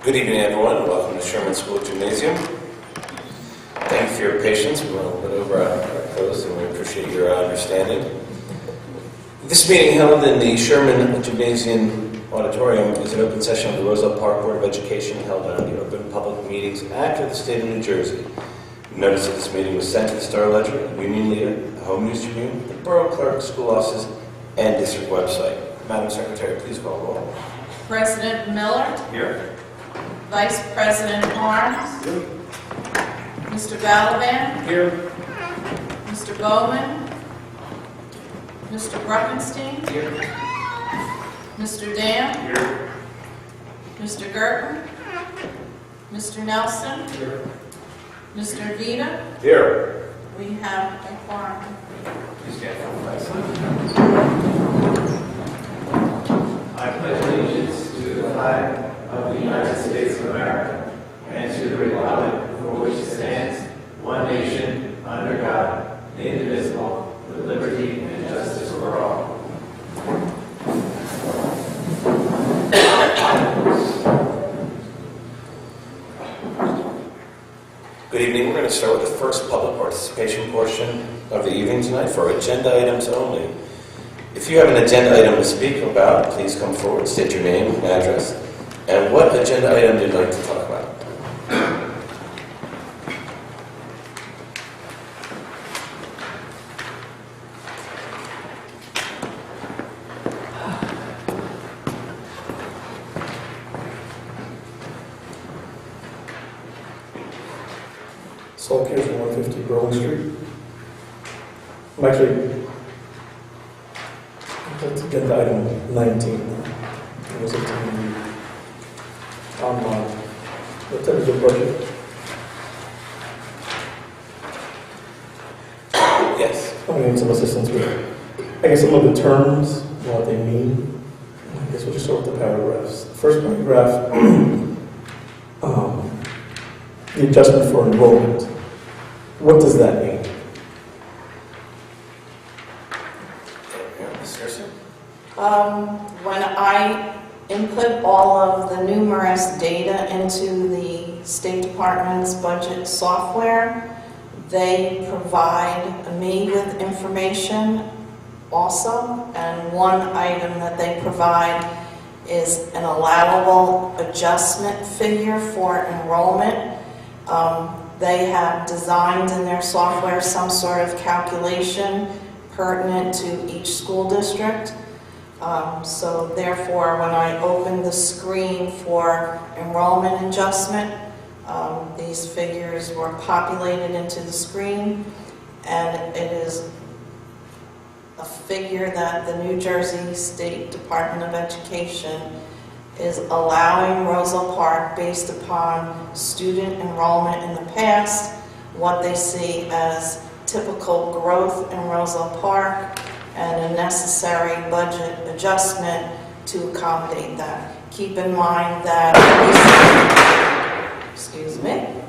Good evening, everyone. Welcome to Sherman School Gymnasium. Thank you for your patience. We went a little bit over our close, and we appreciate your understanding. This meeting, held in the Sherman Gymnasium Auditorium, is an open session of the Roselle Park Board of Education held under the Open Public Meetings Act of the State of New Jersey. Notice of this meeting was sent to the Star-Ledger, Union Leader, the Home News Tribune, the Borough Clerk, school offices, and district website. Madam Secretary, please call roll. President Miller. Here. Vice President Harms. Here. Mr. Balaban. Here. Mr. Bowman. Mr. Bruckenstein. Here. Mr. Dam. Here. Mr. Gerton. Mr. Nelson. Here. Mr. Vita. Here. We have a quorum. Please stand for the I pledge allegiance to the flag of the United States of America and to the republic for which it stands, one nation, under God, indivisible, with liberty and justice for all. Good evening. We're going to start with the first public participation portion of the evening tonight for agenda items only. If you have an agenda item to speak about, please come forward, state your name and address, and what agenda item you'd like to talk about. Saul Kears, 150 Burling Street. I'm actually, that's agenda item 19. It was a online. What type of your budget? Yes. I'm going to need some assistance with, I guess, some of the terms, what they mean. I guess we'll just start with the paragraphs. The first paragraph, the adjustment for enrollment. What does that mean? When I input all of the numerous data into the State Department's budget software, they provide me with information also, and one item that they provide is an allowable adjustment figure for enrollment. They have designed in their software some sort of calculation pertinent to each school district. So therefore, when I open the screen for enrollment adjustment, these figures were populated into the screen, and it is a figure that the New Jersey State Department of Education is allowing Roselle Park based upon student enrollment in the past, what they see as typical growth in Roselle Park, and a necessary budget adjustment to accommodate that. Keep in mind that,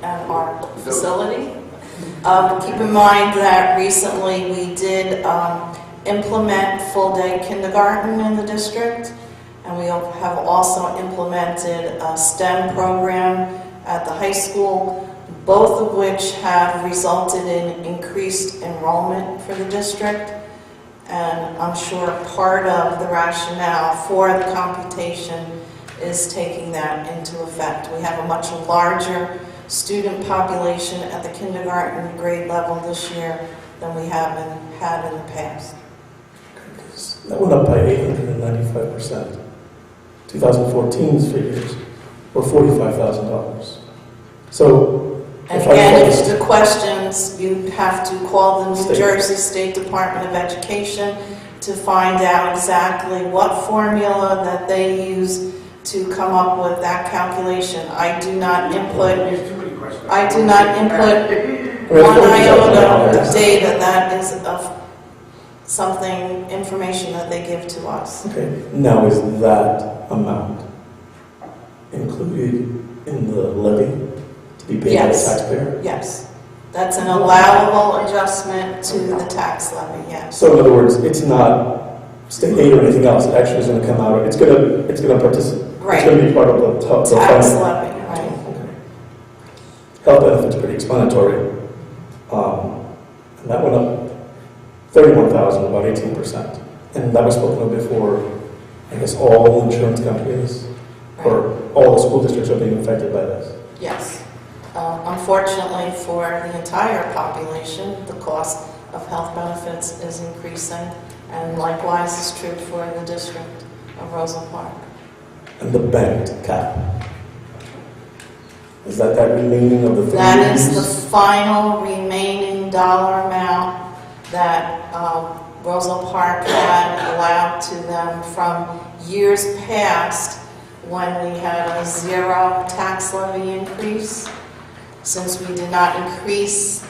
at our facility, keep in mind that recently we did implement full-day kindergarten in the district, and we have also implemented a STEM program at the high school, both of which have resulted in increased enrollment for the district. And I'm sure part of the rationale for the computation is taking that into effect. We have a much larger student population at the kindergarten grade level this year than we have had in the past. That went up by 895%. 2014's figures were $45,000. So, and again, if the questions, you have to call the New Jersey State Department of Education to find out exactly what formula that they use to come up with that calculation. I do not input one iota of data. That is of something, information that they give to us. Okay, now is that amount included in the levy to be paid by the taxpayer? Yes. That's an allowable adjustment to the tax levy, yes. So in other words, it's not state aid or anything else. It actually is going to come out. It's going to Right. It's going to be part of the Tax fund. levy, right. Okay. Health benefits pretty explanatory. And that went up 31,000, about 18%. And that was spoken of before, I guess, all insurance companies or all the school districts are being affected by this. Yes. Unfortunately, for the entire population, the cost of health benefits is increasing, and likewise is true for the district of Roselle Park. And the banked cap. Is that remaining of the 3 That is years? the final remaining dollar amount that Roselle Park had allowed to them from years past when we had a 0 tax levy increase. Since we did not increase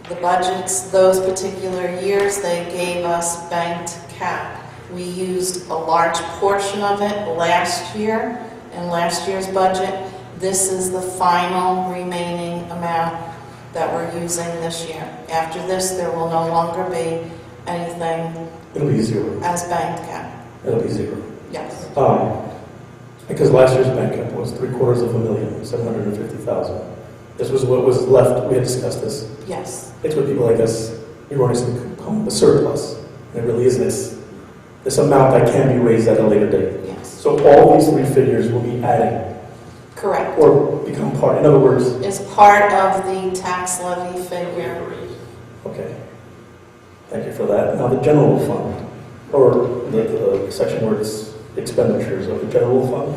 the budgets those particular years, they gave us banked cap. We used a large portion of it last year in last year's budget. This is the final remaining amount that we're using this year. After this, there will no longer be anything It'll be 0. as banked cap. It'll be 0. Yes. Because last year's bank cap was $750,000. This was what was left. We had discussed this. Yes. It's what people like us erroneously call the surplus. And it really isn't. It's this amount that can be raised at a later date. Yes. So all these 3 figures will be added Correct. or become part. In other words, Is part of the tax levy figure. okay. Thank you for that. Now the general fund, or the section where it's expenditures of the general fund.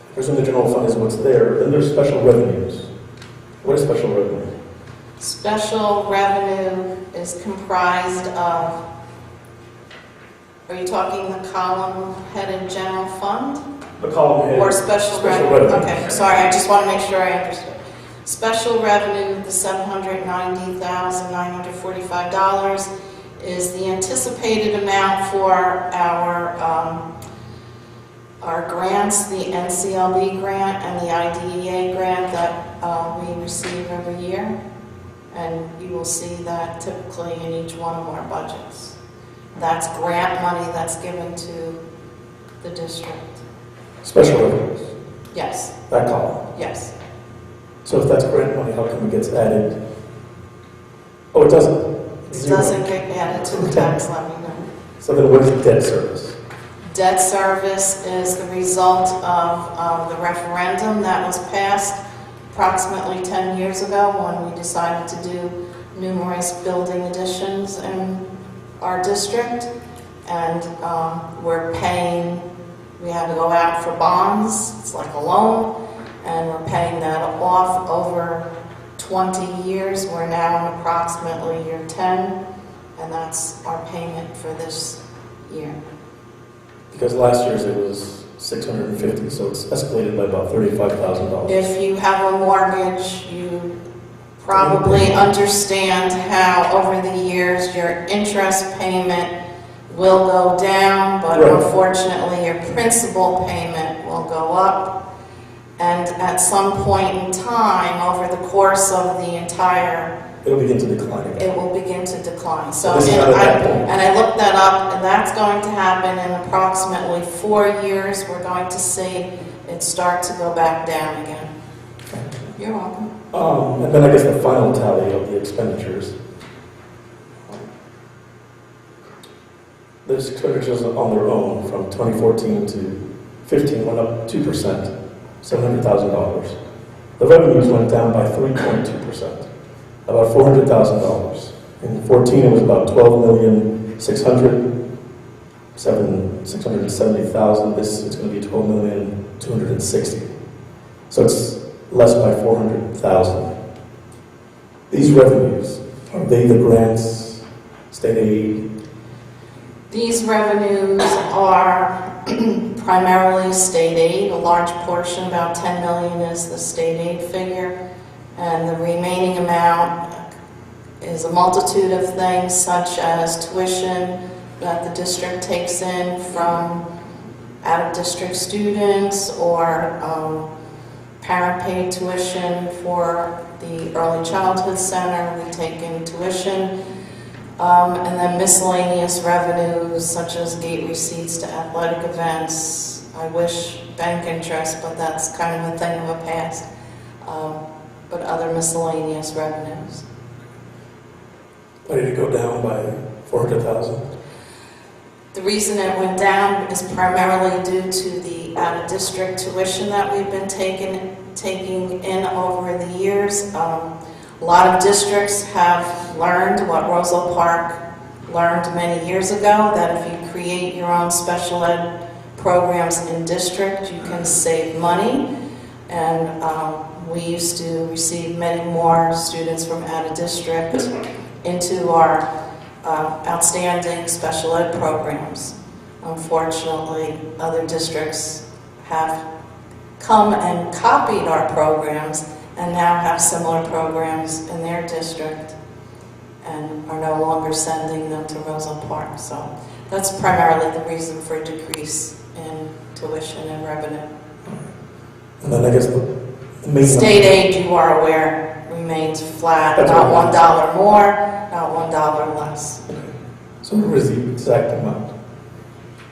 I presume the general fund is what's there. Then there's special revenues. What is special revenue? Special revenue is comprised of, are you talking the column-headed general fund? The column head. Or special revenue? Okay, sorry, I just want to make sure I understood. Special revenue, the $790,945 is the anticipated amount for our grants, the NCLB grant and the IDEA grant that we receive every year. And you will see that typically in each one of our budgets. That's grant money that's given to the district. Special revenues. Yes, That column. yes. So if that's grant money, how come it gets added? Oh, it doesn't. It's It 0. doesn't get added to the tax levy, no. So then what is the debt service? Debt service is the result of the referendum that was passed approximately 10 years ago when we decided to do numerous building additions in our district. And we're paying, we had to go out for bonds, it's like a loan, and we're paying that off over 20 years. We're now in approximately year 10, and that's our payment for this year. Because last year's it was $650, so it's escalated by about $35,000. If you have a mortgage, you probably understand how over the years your interest payment will go down, but Right. unfortunately your principal payment will go up. And at some point in time, over the course of the entire, It'll begin to decline again. it will begin to decline. So, This is and not at that point. I looked that up, and that's going to happen in approximately 4 years. We're going to see it start to go back down again. You're welcome. And then I guess the final tally of the expenditures. Those expenditures on their own from 2014 to 15 went up 2%, $700,000. The revenues went down by 3.2%, about $400,000. In 14 it was about $12,670,000. This is going to be $12,260,000. So it's less by $400,000. These revenues, are they the grants, state aid? These revenues are primarily state aid. A large portion, about $10 million, is the state aid figure. And the remaining amount is a multitude of things, such as tuition that the district takes in from out-of-district students, or parent-paid tuition for the early childhood center. We take in tuition. And then miscellaneous revenues such as gate receipts to athletic events. I wish bank interest, but that's kind of a thing of the past. But other miscellaneous revenues. Why did it go down by 400,000? The reason it went down is primarily due to the out-of-district tuition that we've been taking in over the years. A lot of districts have learned what Roselle Park learned many years ago, that if you create your own special ed programs in district, you can save money. And we used to receive many more students from out-of-district into our outstanding special ed programs. Unfortunately, other districts have come and copied our programs and now have similar programs in their district and are no longer sending them to Roselle Park. So that's primarily the reason for a decrease in tuition and revenue. And then I guess the main State aid, you are aware, remains flat, That's not right. $1 more, not $1 less. So what is the exact amount?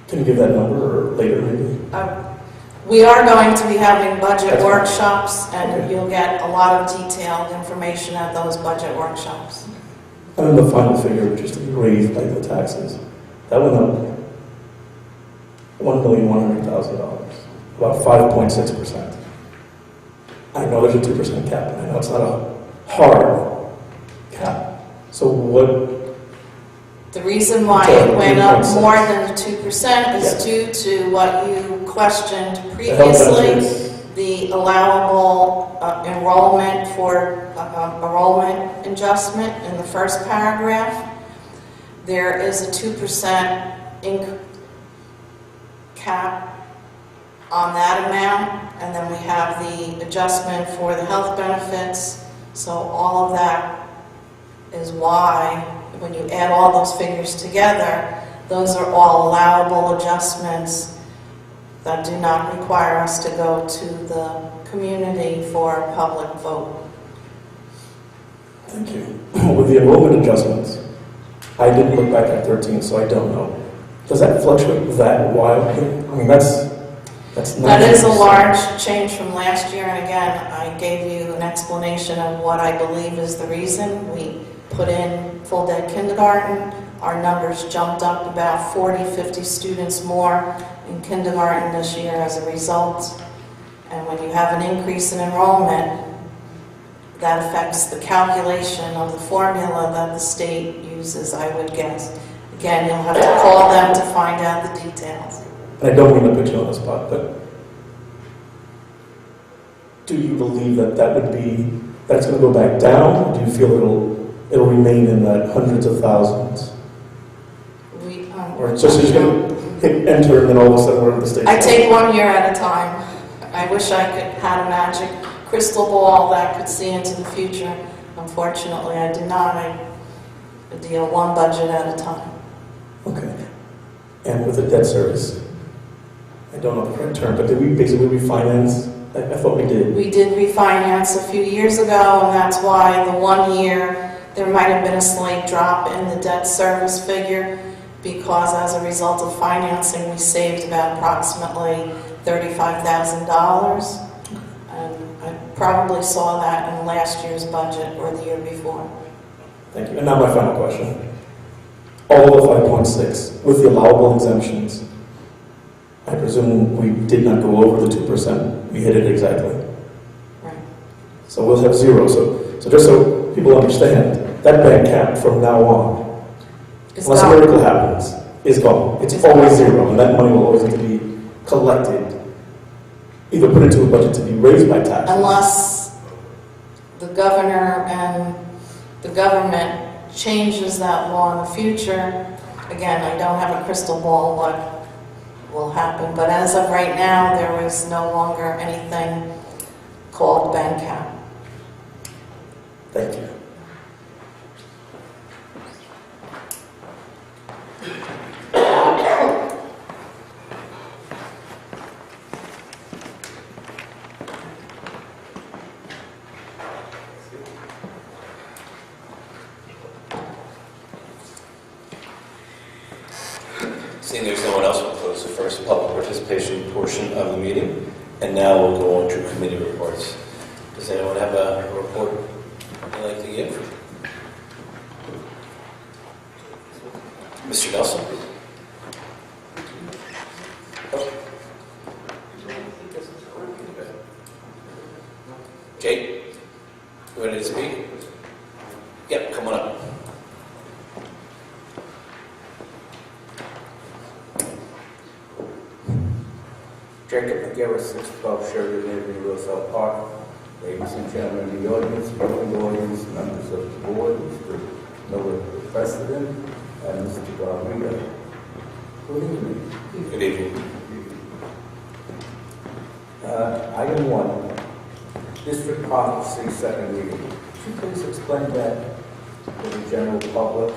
Can you give that number or later maybe? We are going to be having budget That's fine. workshops, and Okay. you'll get a lot of detailed information at those budget workshops. And then the final figure, just to be raised by the taxes, that went up $1,100,000, about 5.6%. I know there's a 2% cap, and I know it's not a hard cap. So what, The reason why it went up more than the 2% is due to what you questioned the health previously. benefits? The allowable enrollment for enrollment adjustment in the first paragraph. There is a 2% cap on that amount, and then we have the adjustment for the health benefits. So all of that is why, when you add all those figures together, those are all allowable adjustments that do not require us to go to the community for a public vote. Thank you. With the enrollment adjustments, I didn't look back at 13, so I don't know. Does that fluctuate that wildly? I mean, that's That is a 90%. large change from last year, and again, I gave you an explanation of what I believe is the reason. We put in full-day kindergarten. Our numbers jumped up about 40, 50 students more in kindergarten this year as a result. And when you have an increase in enrollment, that affects the calculation of the formula that the state uses, I would guess. Again, you'll have to call them to find out the details. And I don't mean to put you on the spot, but do you believe that that's going to go back down? Or do you feel it'll remain in that hundreds of thousands? Or it's just going to hit enter and then all of a sudden wherever the state I take 1 year at a time. I wish I could have a magic crystal ball that could see into the future. Unfortunately, I do not. I deal one budget at a time. Okay. And with the debt service, I don't know the correct term, but did we basically refinance? I thought we did. We did refinance a few years ago, and that's why the 1 year there might have been a slight drop in the debt service figure, because as a result of financing, we saved about approximately $35,000. And I probably saw that in last year's budget or the year before. Thank you. And now my final question. All of the 5.6 with the allowable exemptions, I presume we did not go over the 2%. We hit it exactly. Right. So we'll have zero. So just so people understand, that bank cap from now on, It's unless a gone. miracle happens, is gone. It's always zero, and that money will always need to be collected, either put into a budget to be raised by taxes. Unless the governor and the government changes that law in the future. Again, I don't have a crystal ball what will happen, but as of right now, there is no longer anything called bank cap. Thank you. Seeing there's no one else, we'll close the first public participation portion of the meeting. And now we'll go on to committee reports. Does anyone have a report they'd like to give? Mr. Nelson? Jake, you ready to speak? Yep, come on up. Jacob McGarrett, 612 Sheridan Avenue, Roselle Park. Ladies and gentlemen in the audience, public audience, members of the board, Mr. Miller, the President, and Mr. Garcia. Good evening. Good evening. Item 1, District Policy, second reading. Could you please explain that to the general public?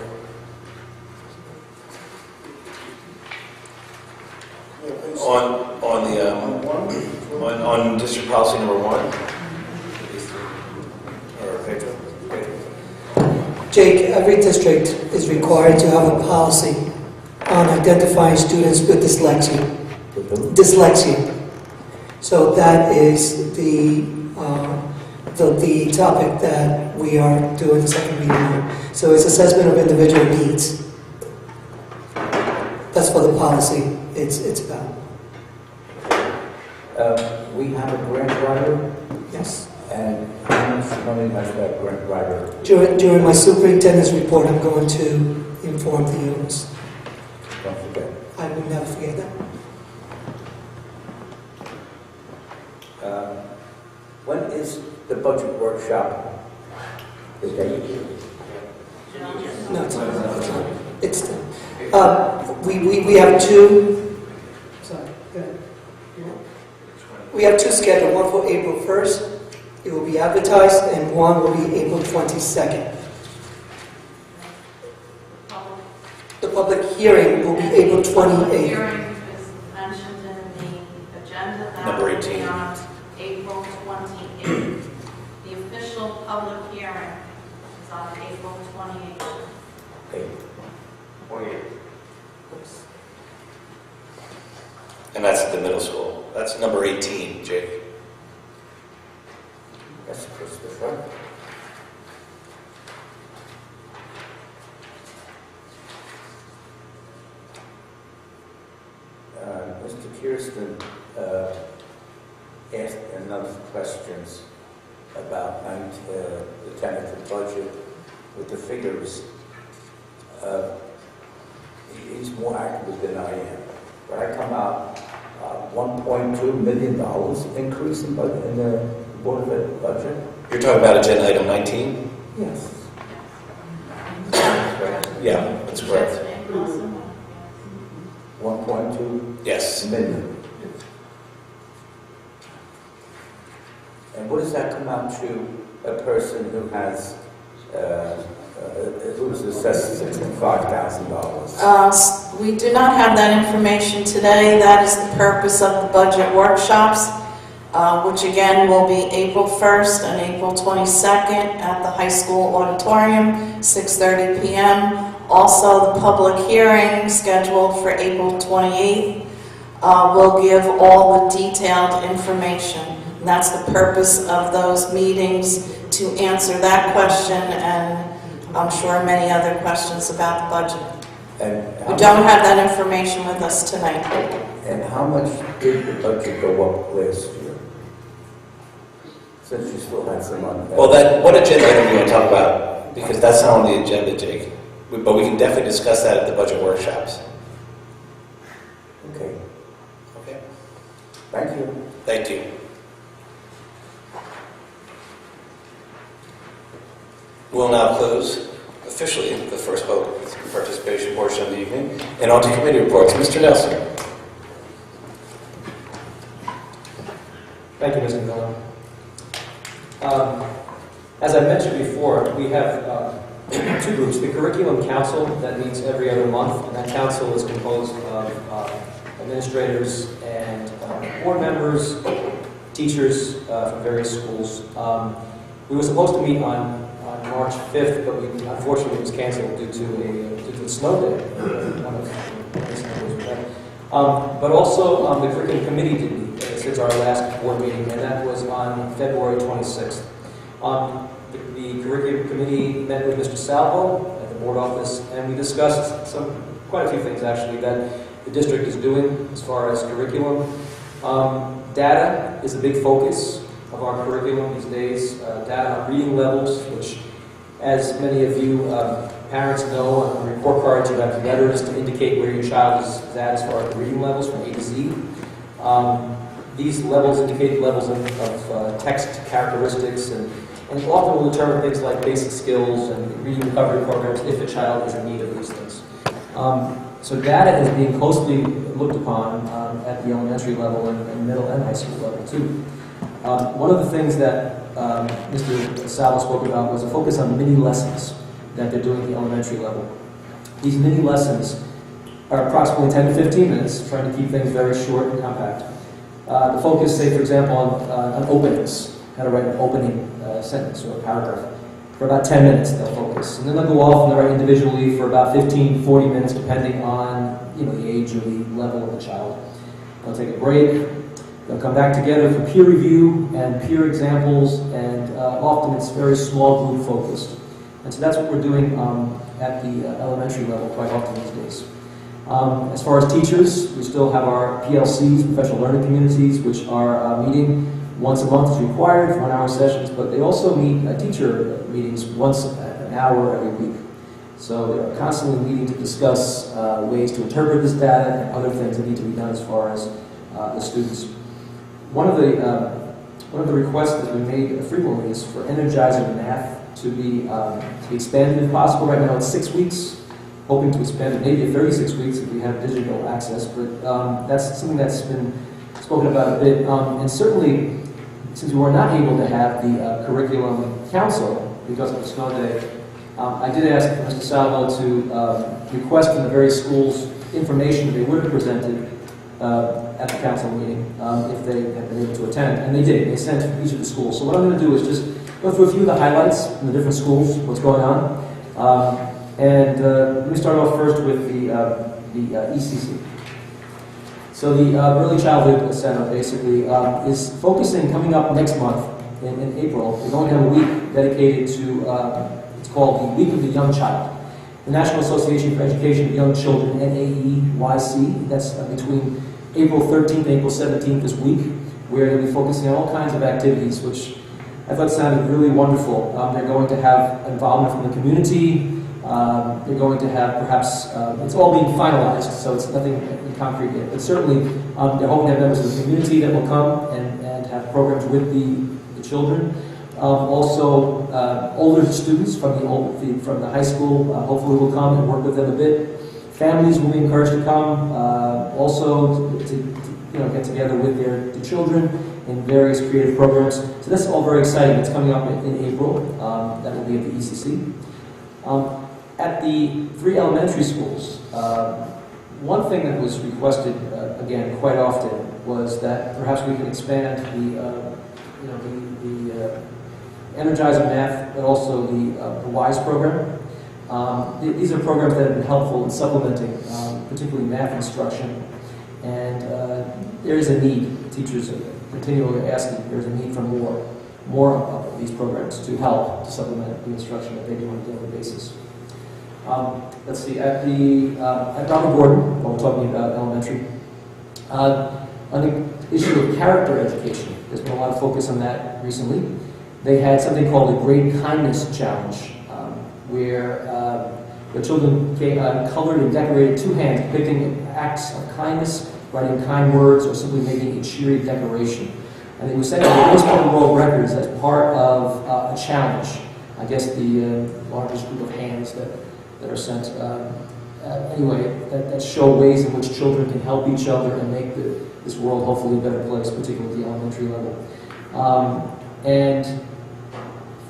On district policy number 1. Or Pedro? Jake, every district is required to have a policy on identifying students with dyslexia. So that is the topic that we are doing the second reading on. So it's assessment of individual needs. That's what the policy it's about. We have a grant writer, Yes. and how much money has that grant writer? During my superintendent's report, I'm going to inform the units. Don't forget. I will never forget that. When is the budget workshop? The date? No, it's not. It's we have two. Sorry. Go ahead. We have two scheduled. One for April 1st. It will be advertised, and one will be April 22nd. The public hearing will be April 28th. Hearing is mentioned in the agenda. That Number will be 18. on April 28th. The official public hearing is on April 28th. Okay. And that's at the middle school. That's number 18, Jake. That's Christopher. Mr. Kirsten asked enough questions about the tentative budget with the figures. He's more accurate than I am. But I come out $1.2 million increase in the Board of Ed budget. You're talking about agenda item 19? Yes. Yeah, that's correct. 1.2 Yes. million. And what does that come out to a person who has, who's assessed $65,000? We do not have that information today. That is the purpose of the budget workshops, which again will be April 1st and April 22nd at the high school auditorium, 6:30 p.m. Also, the public hearing scheduled for April 28th will give all the detailed information. And that's the purpose of those meetings, to answer that question and I'm sure many other questions about the budget. And We don't have that information with us tonight. And how much did the budget go up last year? Since you still had some on that. Well, then, what agenda item do you want to talk about? Because that's not on the agenda, Jake. But we can definitely discuss that at the budget workshops. Okay, Okay. thank you. Thank you. We'll now close officially the first public participation portion of the evening and on to committee reports. Mr. Nelson. Thank you, Mr. Miller. As I mentioned before, we have two groups. The Curriculum Council that meets every other month, and that council is composed of administrators and board members, teachers from various schools. We were supposed to meet on March 5th, but unfortunately it was canceled due to a snow day. One of the snow was But also, the curriculum committee did meet since our last board meeting, and that was on February 26th. The curriculum committee met with Mr. Salvo at the board office, and we discussed quite a few things actually that the district is doing as far as curriculum. Data is a big focus of our curriculum these days. Data on reading levels, which, as many of you parents know, on report cards you have letters to indicate where your child is at as far as the reading levels from A to Z. These levels indicate levels of text characteristics and often will determine things like basic skills and reading recovery programs if a child is in need of these things. So data is being closely looked upon at the elementary level and middle and high school level too. One of the things that Mr. Salvo spoke about was a focus on mini lessons that they're doing at the elementary level. These mini lessons are approximately 10 to 15 minutes, trying to keep things very short and compact. The focus, say for example, on openings, how to write an opening sentence or a paragraph. For about 10 minutes they'll focus. And then they'll go off and they'll write individually for about 15, 40 minutes depending on the age or the level of the child. They'll take a break. They'll come back together for peer review and peer examples, and often it's very small group focused. And so that's what we're doing at the elementary level quite often these days. As far as teachers, we still have our PLCs, professional learning communities, which are meeting once a month as required, 1-hour sessions, but they also meet teacher meetings once an hour every week. So they're constantly meeting to discuss ways to interpret this data and other things that need to be done as far as the students. One of the requests that we made frequently is for Energizer Math to be expanded if possible. Right now it's 6 weeks, hoping to expand it maybe to 36 weeks if we have digital access, but that's something that's been spoken about a bit. And certainly, since we were not able to have the curriculum council because of the snow day, I did ask Mr. Salvo to request from the various schools information that they would have presented at the council meeting if they had been able to attend, and they did. They sent each of the schools. So what I'm going to do is just go through a few of the highlights from the different schools, what's going on, and let me start off first with the ECC. So the Early Childhood Center basically is focusing, coming up next month in April, we're going to have a week dedicated to, it's called the Week of the Young Child. The National Association for Education of Young Children, NAEYC, that's between April 13th and April 17th this week, where they'll be focusing on all kinds of activities, which I thought sounded really wonderful. They're going to have involvement from the community. They're going to have perhaps, it's all being finalized, so it's nothing in concrete yet, but certainly they're hoping to have members of the community that will come and have programs with the children. Also, older students from the high school hopefully will come and work with them a bit. Families will be encouraged to come, also to get together with their children in various creative programs. So that's all very exciting. It's coming up in April. That will be at the ECC. At the 3 elementary schools, one thing that was requested again quite often was that perhaps we can expand the Energizer Math, but also the WISE program. These are programs that have been helpful in supplementing, particularly math instruction, and there is a need. Teachers are continually asking. There's a need for more of these programs to help to supplement the instruction that they do on a daily basis. Let's see, at Donald Gordon, while we're talking about elementary, on the issue of character education, there's been a lot of focus on that recently. They had something called the Great Kindness Challenge, where the children came colored and decorated 2 hands, depicting acts of kindness, writing kind words, or simply making a cheery decoration. And they were setting the Guinness Book of World Records as part of a challenge. I guess the largest group of hands that are sent. Anyway, that show ways in which children can help each other and make this world hopefully a better place, particularly at the elementary level. And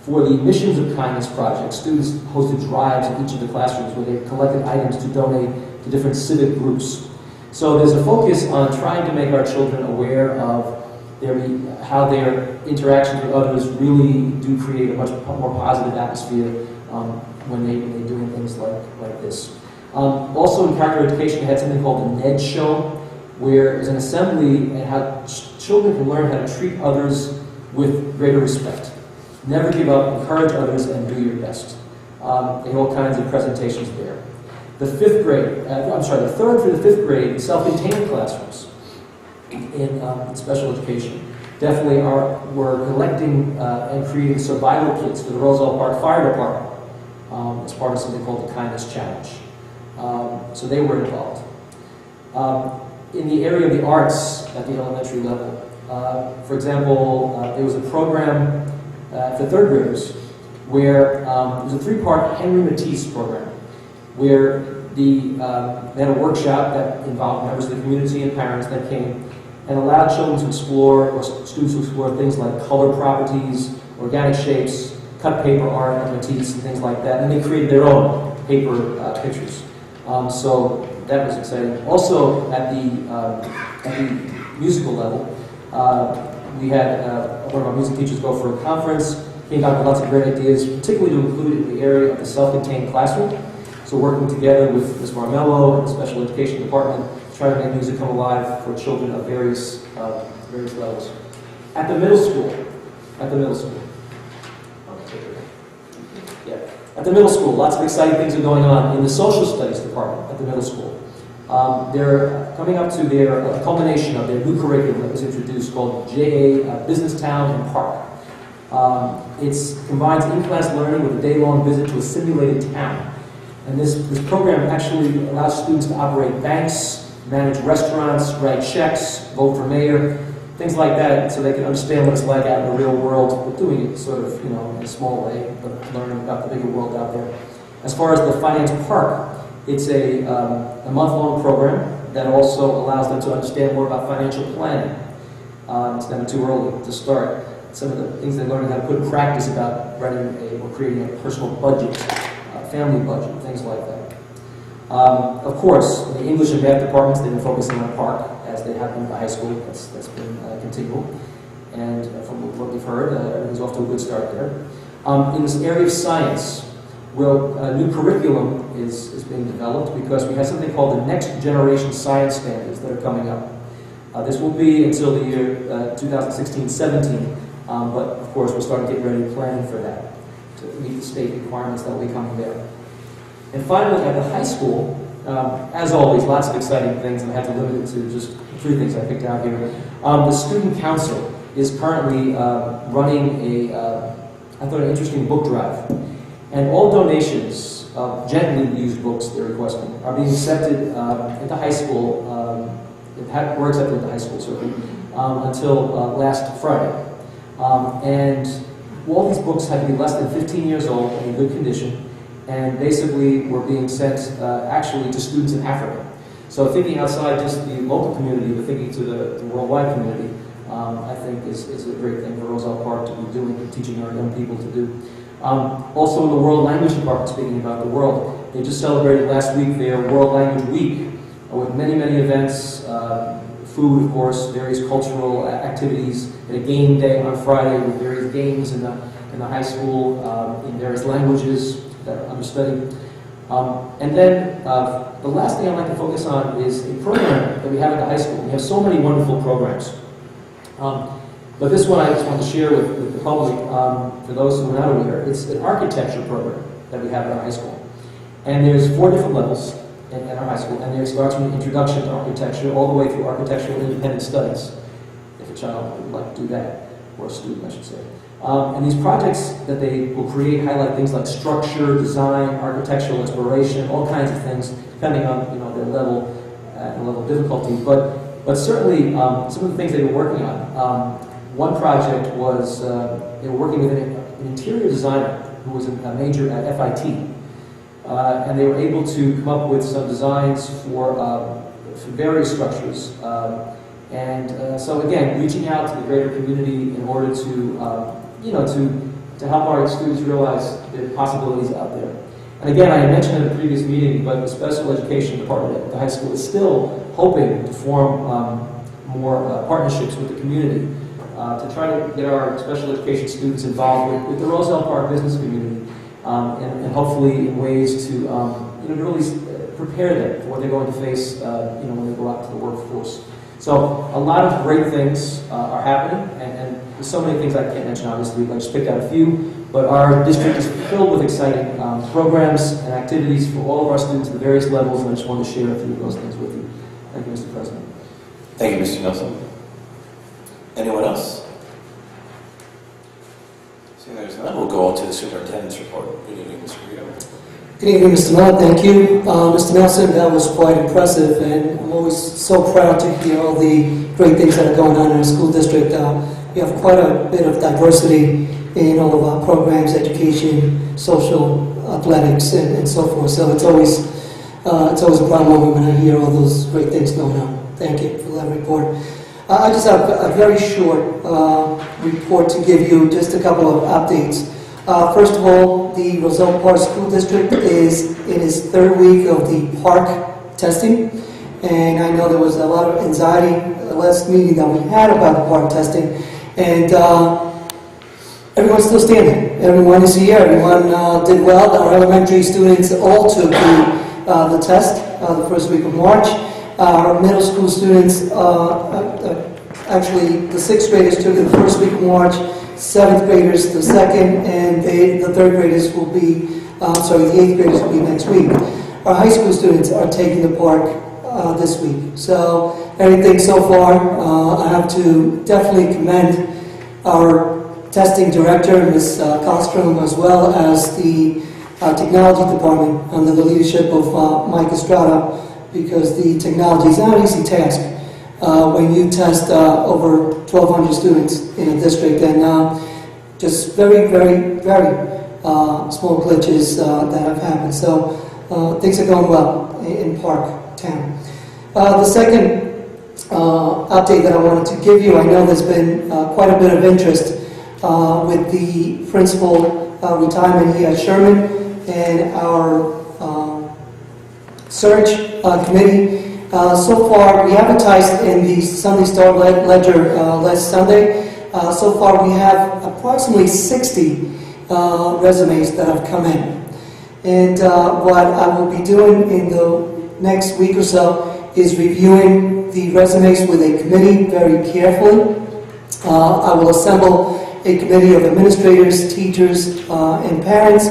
for the Missions of Kindness project, students hosted drives in each of the classrooms where they collected items to donate to different civic groups. So there's a focus on trying to make our children aware of how their interactions with others really do create a much more positive atmosphere when they're doing things like this. Also in character education, they had something called the NED show, where there's an assembly and how children can learn how to treat others with greater respect. Never give up, encourage others, and do your best. They have all kinds of presentations there. The the third through the fifth grade self-contained classrooms in special education definitely we're collecting and creating survival kits for the Roselle Park Fire Department as part of something called the Kindness Challenge. So they were involved. In the area of the arts at the elementary level, for example, there was a program for third graders where it was a three-part Henry Matisse program where they had a workshop that involved members of the community and parents that came and allowed children to explore, or students to explore things like color properties, organic shapes, cut paper art of Matisse and things like that, and they created their own paper pictures. So that was exciting. Also, at the musical level, we had one of our music teachers go for a conference, came back with lots of great ideas, particularly to include in the area of the self-contained classroom. So working together with Ms. Marmello and the special education department, try to make music come alive for children of various levels. At the middle school, At the middle school, lots of exciting things are going on in the social studies department at the middle school. They're coming up to their culmination of their new curriculum that was introduced called JA Business Town and Park. It combines in-class learning with a day-long visit to a simulated town. And this program actually allows students to operate banks, manage restaurants, write checks, vote for mayor, things like that, so they can understand what it's like out in the real world, but doing it sort of, in a small way, but learning about the bigger world out there. As far as the Finance Park, it's a month-long program that also allows them to understand more about financial planning. It's never too early to start. Some of the things they're learning how to put in practice about creating a personal budget, family budget, things like that. Of course, in the English and math departments, they've been focusing on park, as they have been in the high school. That's been continual. And from what we've heard, everything's off to a good start there. In this area of science, a new curriculum is being developed because we have something called the Next Generation Science Standards that are coming up. This will be until the year 2016-17, but of course we're starting to get ready planning for that to meet the state requirements that will be coming there. And finally, at the high school, as always, lots of exciting things, and I had to limit it to just 3 things I picked out here. The Student Council is currently running an interesting book drive. And all donations of gently used books they're requesting are being accepted at the high school, were accepted at the high school, certainly, until last Friday. And all these books had to be less than 15 years old and in good condition, and basically were being sent actually to students in Africa. So thinking outside just the local community, but thinking to the worldwide community, I think is a great thing for Roselle Park to be doing and teaching our young people to do. Also in the World Language Department, speaking about the world, they just celebrated last week their World Language Week with many, many events, food, of course, various cultural activities, and a game day on Friday with various games in the high school in various languages that are understudied. And then the last thing I'd like to focus on is a program that we have at the high school. We have so many wonderful programs. But this one I just want to share with the public, for those who are not aware. It's an architecture program that we have at our high school. And there's 4 different levels in our high school, and it starts from introduction to architecture all the way through architectural independent studies, if a child would like to do that, or a student, I should say. And these projects that they will create highlight things like structure, design, architectural inspiration, all kinds of things, depending on their level of difficulty. But certainly some of the things they were working on. One project was they were working with an interior designer who was a major at FIT. And they were able to come up with some designs for various structures. So again, reaching out to the greater community in order to help our students realize the possibilities out there. And again, I had mentioned in a previous meeting, but the special education department at the high school is still hoping to form more partnerships with the community to try to get our special education students involved with the Roselle Park business community. And hopefully in ways to really prepare them for what they're going to face when they go out to the workforce. So a lot of great things are happening, and there's so many things I can't mention, obviously, but I just picked out a few. But our district is filled with exciting programs and activities for all of our students at the various levels, and I just wanted to share a few of those things with you. Thank you, Mr. President. Thank you, Mr. Nelson. Anyone else? Seeing there's none, we'll go on to the superintendent's report. Good evening, Mr. Guido. Good evening, Mr. Miller. Thank you. Mr. Nelson, that was quite impressive, and I'm always so proud to hear all the great things that are going on in our school district. We have quite a bit of diversity in all of our programs, education, social, athletics, and so forth. So it's always a proud moment when I hear all those great things going on. Thank you for that report. I just have a very short report to give you, just a couple of updates. First of all, the Roselle Park School District is in its third week of the park testing, and I know there was a lot of anxiety at the last meeting that we had about the park testing, and everyone's still standing. Everyone is here. Everyone did well. Our elementary students all took the test the first week of March. Our middle school students, actually the 6th graders took it the first week of March, 7th graders the second, and the 3rd graders will be, the 8th graders will be next week. Our high school students are taking the park this week. So everything so far, I have to definitely commend our testing director, Ms. Kostrom, as well as the technology department under the leadership of Mike Estrada, because the technology is not an easy task when you test over 1,200 students in a district, and just very, very, very small glitches that have happened. So things are going well in Park Town. The second update that I wanted to give you, I know there's been quite a bit of interest with the principal retirement here at Sherman and our search committee. So far, we advertised in the Sunday Star Ledger last Sunday. So far, we have approximately 60 resumes that have come in. And what I will be doing in the next week or so is reviewing the resumes with a committee very carefully. I will assemble a committee of administrators, teachers, and parents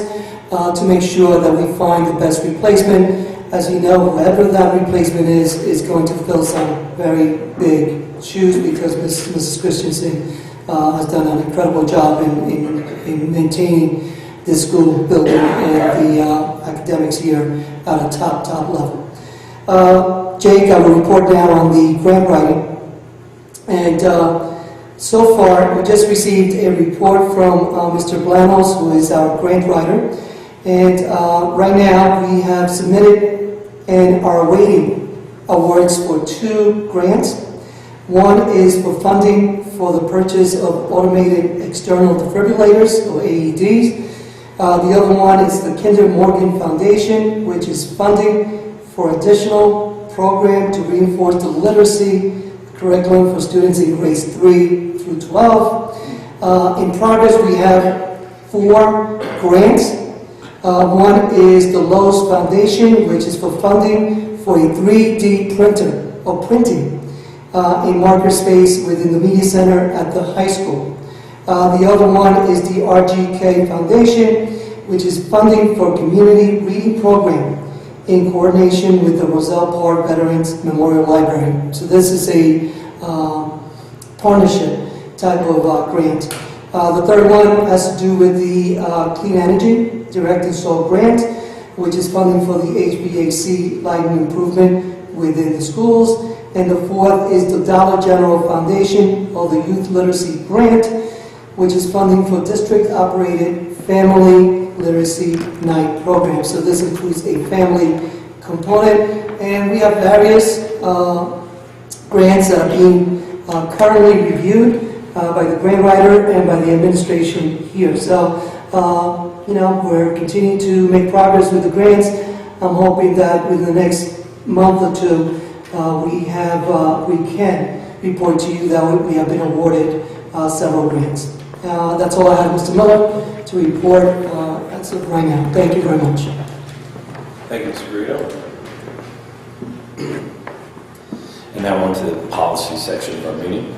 to make sure that we find the best replacement. As you know, whoever that replacement is going to fill some very big shoes, because Mrs. Christensen has done an incredible job in maintaining this school building and the academics here at a top level. Jake, I will report now on the grant writing. And so far, we just received a report from Mr. Blamos, who is our grant writer. And right now, we have submitted and are awaiting awards for 2 grants. One is for funding for the purchase of automated external defibrillators, or AEDs. The other one is the Kinder Morgan Foundation, which is funding for additional program to reinforce the literacy curriculum for students in grades 3 through 12. In progress, we have 4 grants. One is the Lowe's Foundation, which is for funding for a 3D printer, or printing, a marker space within the media center at the high school. The other one is the RGK Foundation, which is funding for community reading program in coordination with the Roselle Park Veterans Memorial Library. So this is a partnership type of grant. The third one has to do with the Clean Energy Direct Install Grant, which is funding for the HVAC lighting improvement within the schools. And the fourth is the Dollar General Foundation, or the Youth Literacy Grant, which is funding for district-operated family literacy night program. So this includes a family component, and we have various grants that are being currently reviewed by the grant writer and by the administration here. So, we're continuing to make progress with the grants. I'm hoping that within the next month or 2, we can report to you that we have been awarded several grants. That's all I have, Mr. Miller, to report as of right now. Thank you very much. Thank you, Mr. Guido. And now on to the policy section of our meeting.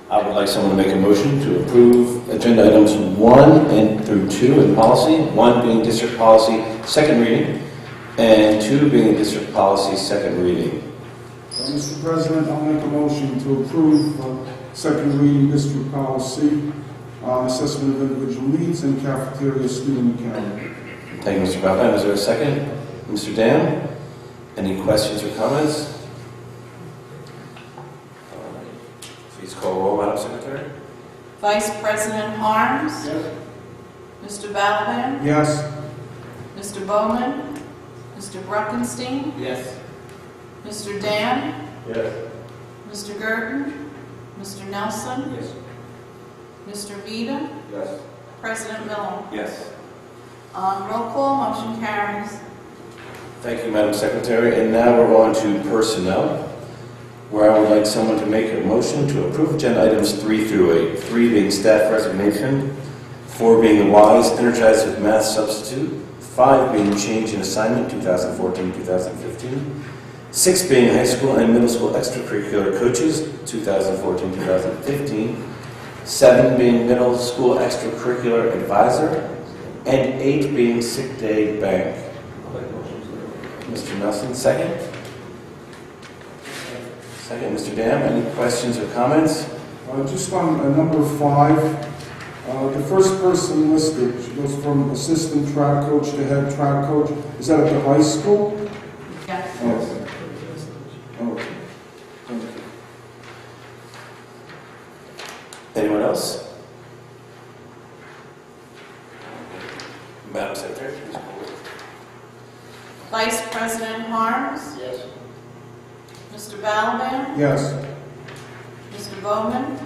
I would like someone to make a motion to approve agenda items 1 and through 2 in policy, 1 being district policy, second reading, and 2 being district policy, second reading. Mr. President, I'll make a motion to approve second reading district policy on assessment of individual needs and cafeteria student accounting. Thank you, Mr. Balban. Is there a second? Mr. Dam? Any questions or comments? Please call roll, Madam Secretary. Vice President Harms. Yes. Mr. Balaban. Yes. Mr. Bowman. Mr. Bruckenstein. Yes. Mr. Dan. Yes. Mr. Gurdon. Mr. Nelson. Yes. Mr. Vita. Yes. President Miller. Yes. Roll call, motion carries. Thank you, Madam Secretary. And now we're on to personnel, where I would like someone to make a motion to approve agenda items 3 through 8. 3 being staff resignation, 4 being the WISE Energized with Math substitute, 5 being change in assignment 2014-2015, 6 being high school and middle school extracurricular coaches 2014-2015, 7 being middle school extracurricular advisor, and 8 being sick day bank. Mr. Nelson, second. Second, Mr. Dam, any questions or comments? Just on number 5, the first person listed, she goes from assistant track coach to head track coach. Is that at the high school? Yes. Oh. Okay. Thank you. Anyone else? Madam Secretary, please call it. Vice President Harms. Yes. Mr. Balaban. Yes. Mr. Bowman.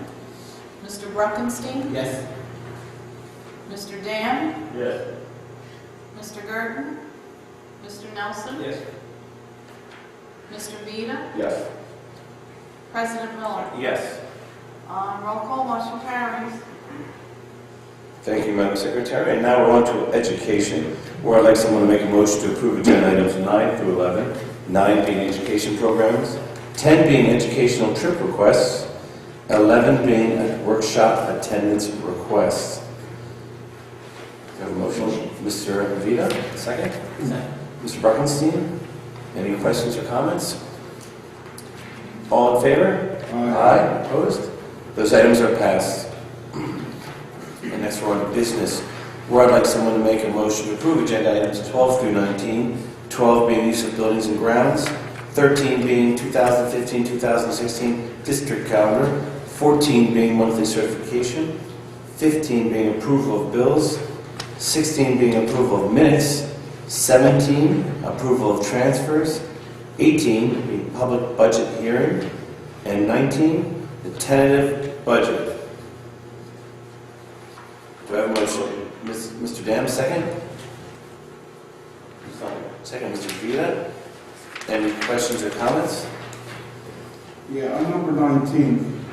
Mr. Bruckenstein. Yes. Mr. Dan. Yes. Mr. Gurdon. Mr. Nelson. Yes. Mr. Vita. Yes. President Miller. Yes. Roll call, motion carries. Thank you, Madam Secretary. And now we're on to education, where I'd like someone to make a motion to approve agenda items 9 through 11, 9 being education programs, 10 being educational trip requests, 11 being a workshop attendance request. Do you have a motion? Mr. Vita, second? Mr. Bruckenstein, any questions or comments? All in favor? Aye. Opposed? Those items are passed. And next we're on to business, where I'd like someone to make a motion to approve agenda items 12 through 19, 12 being use of buildings and grounds, 13 being 2015-2016 district calendar, 14 being monthly certification, 15 being approval of bills, 16 being approval of minutes, 17 approval of transfers, 18 being public budget hearing, and 19 the tentative budget. Do I have a motion? Mr. Dam, second? Second, Mr. Vita. Any questions or comments? Yeah, on number 19,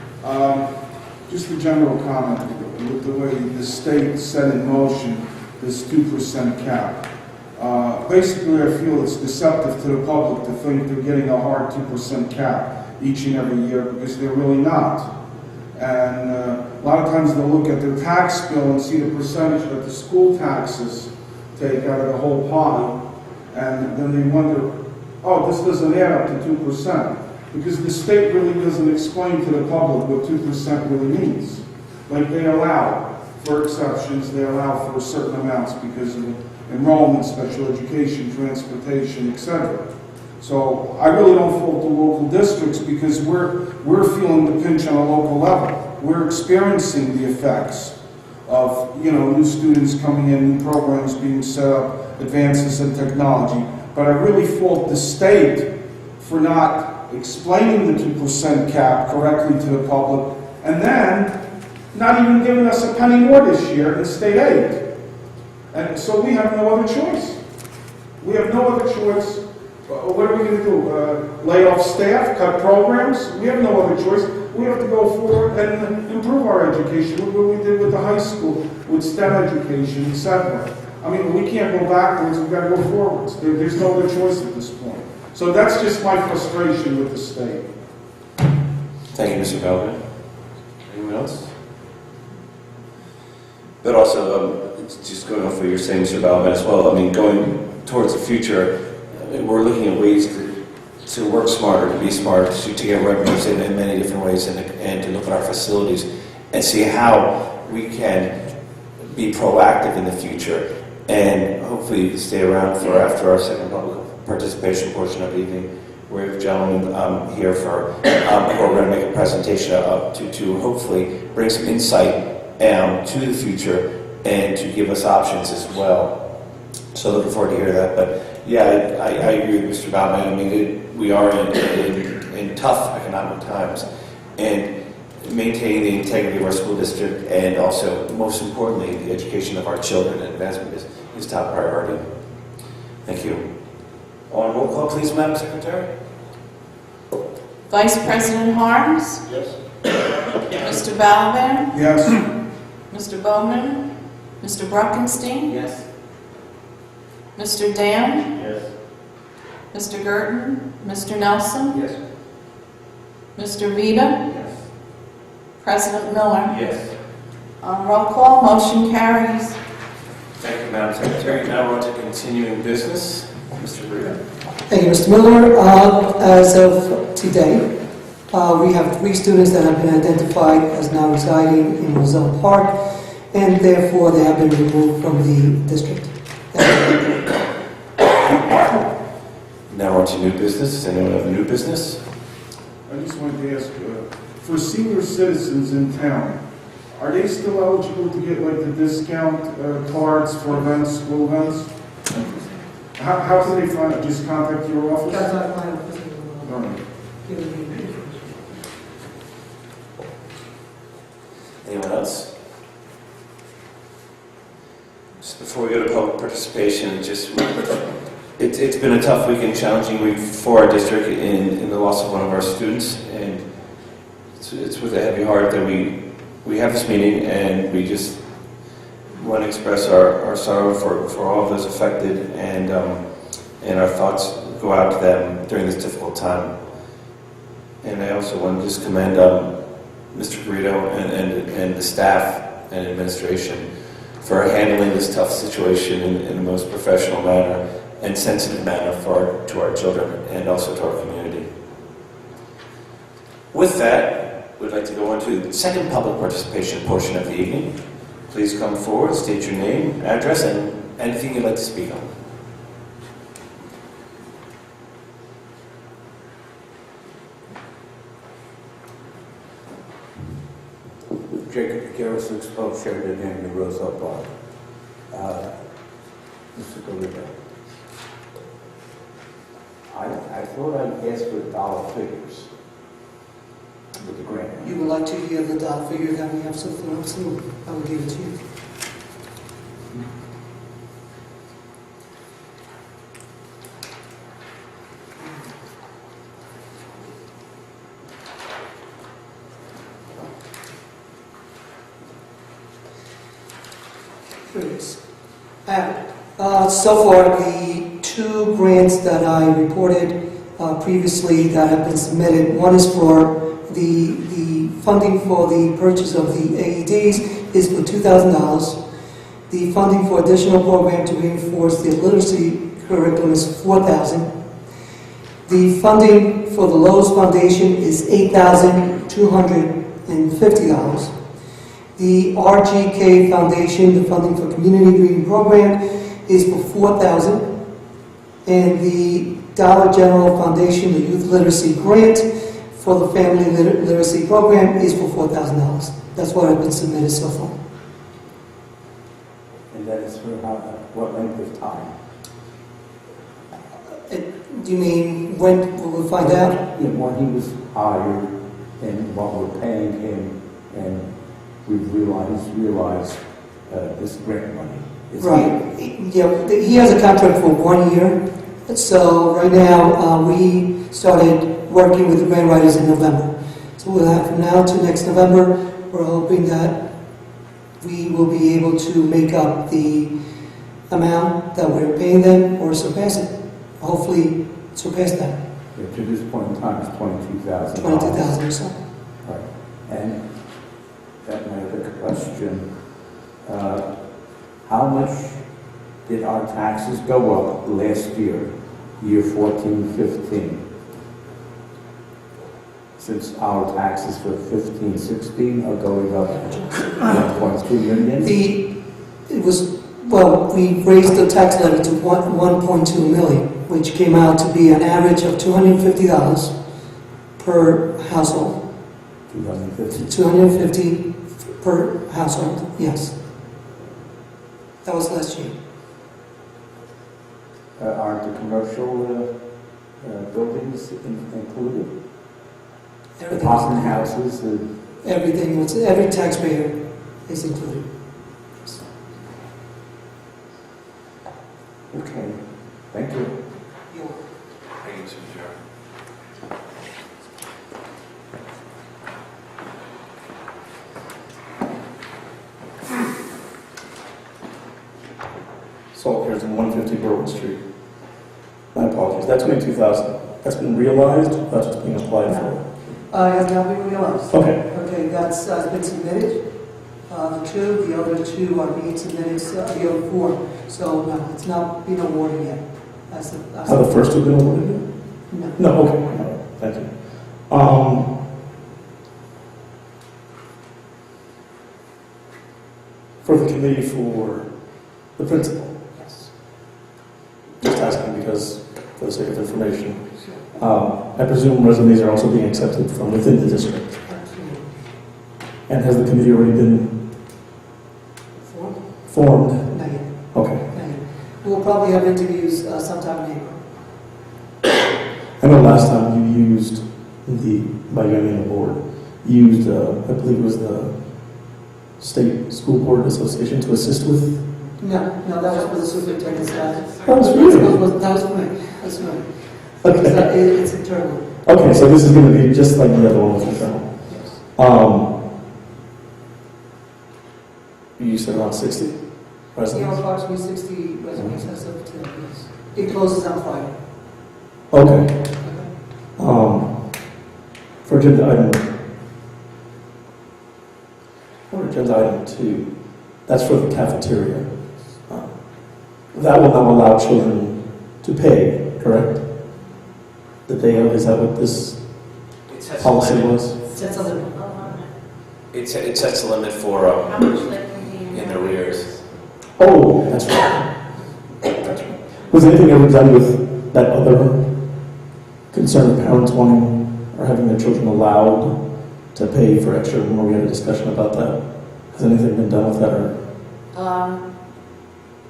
just a general comment with the way the state set in motion this 2% cap. Basically, I feel it's deceptive to the public to think they're getting a hard 2% cap each and every year, because they're really not. And a lot of times they'll look at their tax bill and see the percentage that the school taxes take out of the whole pie, and then they wonder, oh, this doesn't add up to 2%. Because the state really doesn't explain to the public what 2% really means. Like, they allow for exceptions, they allow for certain amounts because of enrollment, special education, transportation, etc. So I really don't fault the local districts, because we're feeling the pinch on a local level. We're experiencing the effects of, new students coming in, new programs being set up, advances in technology. But I really fault the state for not explaining the 2% cap correctly to the public, and then not even giving us a penny more this year in state aid. And so we have no other choice. We have no other choice. What are we going to do? Lay off staff? Cut programs? We have no other choice. We have to go forward and improve our education. Look what we did with the high school, with STEM education, etc. I mean, we can't go backwards. We've got to go forwards. There's no other choice at this point. So that's just my frustration with the state. Thank you, Mr. Belvin. Anyone else? But also, it's just going off what you're saying, Mr. Belvin, as well. I mean, going towards the future, I mean, we're looking at ways to work smarter, to be smart, to get revenues in many different ways, and to look at our facilities and see how we can be proactive in the future, and hopefully you can stay around for after our second public participation portion of the evening. We have gentlemen here for who are going to make a presentation to hopefully bring some insight to the future and to give us options as well. So looking forward to hear that. But yeah, I agree with Mr. Baumann. I mean, we are in tough economic times, and maintaining the integrity of our school district, and also, most importantly, the education of our children and advancement is top priority. Thank you. On roll call, please, Madam Secretary. Vice President Harms? Yes. Mr. Balaban? Yes. Mr. Bowman? Mr. Bruckenstein? Yes. Mr. Dam? Yes. Mr. Girton? Mr. Nelson? Yes. Mr. Vita? Yes. President Miller? Yes. On roll call, motion carries. Thank you, Madam Secretary. Now we're on to continuing business. Mr. Rita. Thank you, Mr. Miller. As of today, we have 3 students that have been identified as now residing in Roselle Park, and therefore they have been removed from the district. Now on to new business. Does anyone have new business? I just wanted to ask, for senior citizens in town, are they still eligible to get like the discount cards for events, school events? How can they find it? Just contact your office? That's not my office. All right. Anyone else? Just before we go to public participation, it's been a tough week and challenging week for our district in the loss of one of our students, and it's with a heavy heart that we have this meeting, and we just want to express our sorrow for all of those affected, and our thoughts go out to them during this difficult time. And I also want to just commend Mr. Garrido and the staff and administration for handling this tough situation in the most professional manner and sensitive manner to our children and also to our community. With that, we'd like to go on to the second public participation portion of the evening. Please come forward, state your name, address, and anything you'd like to speak on. Jacob Garrison, 612 Sheridan Avenue, Roselle Park. Mr. Garrido, I thought I'd ask for dollar figures with the grant. You would like to hear the dollar figure that we have so far? Absolutely. I will give it to you. Here it is. I have it. So far, the 2 grants that I reported previously that have been submitted, one is for the funding for the purchase of the AEDs is for $2,000. The funding for additional program to reinforce the literacy curriculum is $4,000. The funding for the Lowe's Foundation is $8,250. The RGK Foundation, the funding for community reading program, is for $4,000. And the Dollar General Foundation, the Youth Literacy Grant for the Family Literacy Program, is for $4,000. That's what I've been submitted so far. And that is for what length of time? Do you mean when will we find out? Yeah, when he was hired and what we're paying him, and we've realized this grant money. Right. Yeah, he has a contract for 1 year. So right now, we started working with the grant writers in November. So we'll have from now to next November, we're hoping that we will be able to make up the amount that we're paying them or surpass it. Hopefully surpass that. Yeah, to this point in time, it's $22,000. 22,000 or so. Right. And that my other question, how much did our taxes go up last year, year 14-15? Since our taxes for 15-16 are going up 1.2 million? We raised the tax levy to 1.2 million, which came out to be an average of $250 per household. 250. 250 per household, yes. That was last year. Aren't the commercial buildings included? Apartment houses? Every taxpayer is included. Okay, thank you. Thank you, Mr. Chair. Salt here's in 150 Berwick Street. My apologies, that's 22,000. That's been realized, that's what's being applied for. It has not been realized. Okay, Okay, that's been submitted. The other two are being submitted, the other four. So, no, it's not been awarded yet. have the first two been awarded yet? No. No, okay, all right, thank you. For the committee for the principal, Yes. just asking because, for the sake of information, I presume resumes are also being accepted from within the district. Absolutely. And has the committee already been formed? Not yet. Okay. Not yet. We'll probably have interviews sometime in April. I know last time you used by you I mean the board, you used, I believe it was the State School Board Association to assist with? No, that was for the superintendent's office. That was really? That was right. That's right. Okay. It's internal. Okay, so this is going to be just like the other one with internal. Yes. You said around 60 We have residents? approximately 60 resumes as of today. Yes. It closes on Friday. Okay. For agenda item 2, that's for the cafeteria. That will not allow children to pay, correct? The day of, is that what this It sets a policy limit. was? That's other. It sets a limit for How much they can be in arrears. Oh, that's right. That's right. Was anything ever done with that other concern of parents wanting or having their children allowed to pay for extra? Remember we had a discussion about that. Has anything been done with that? Or?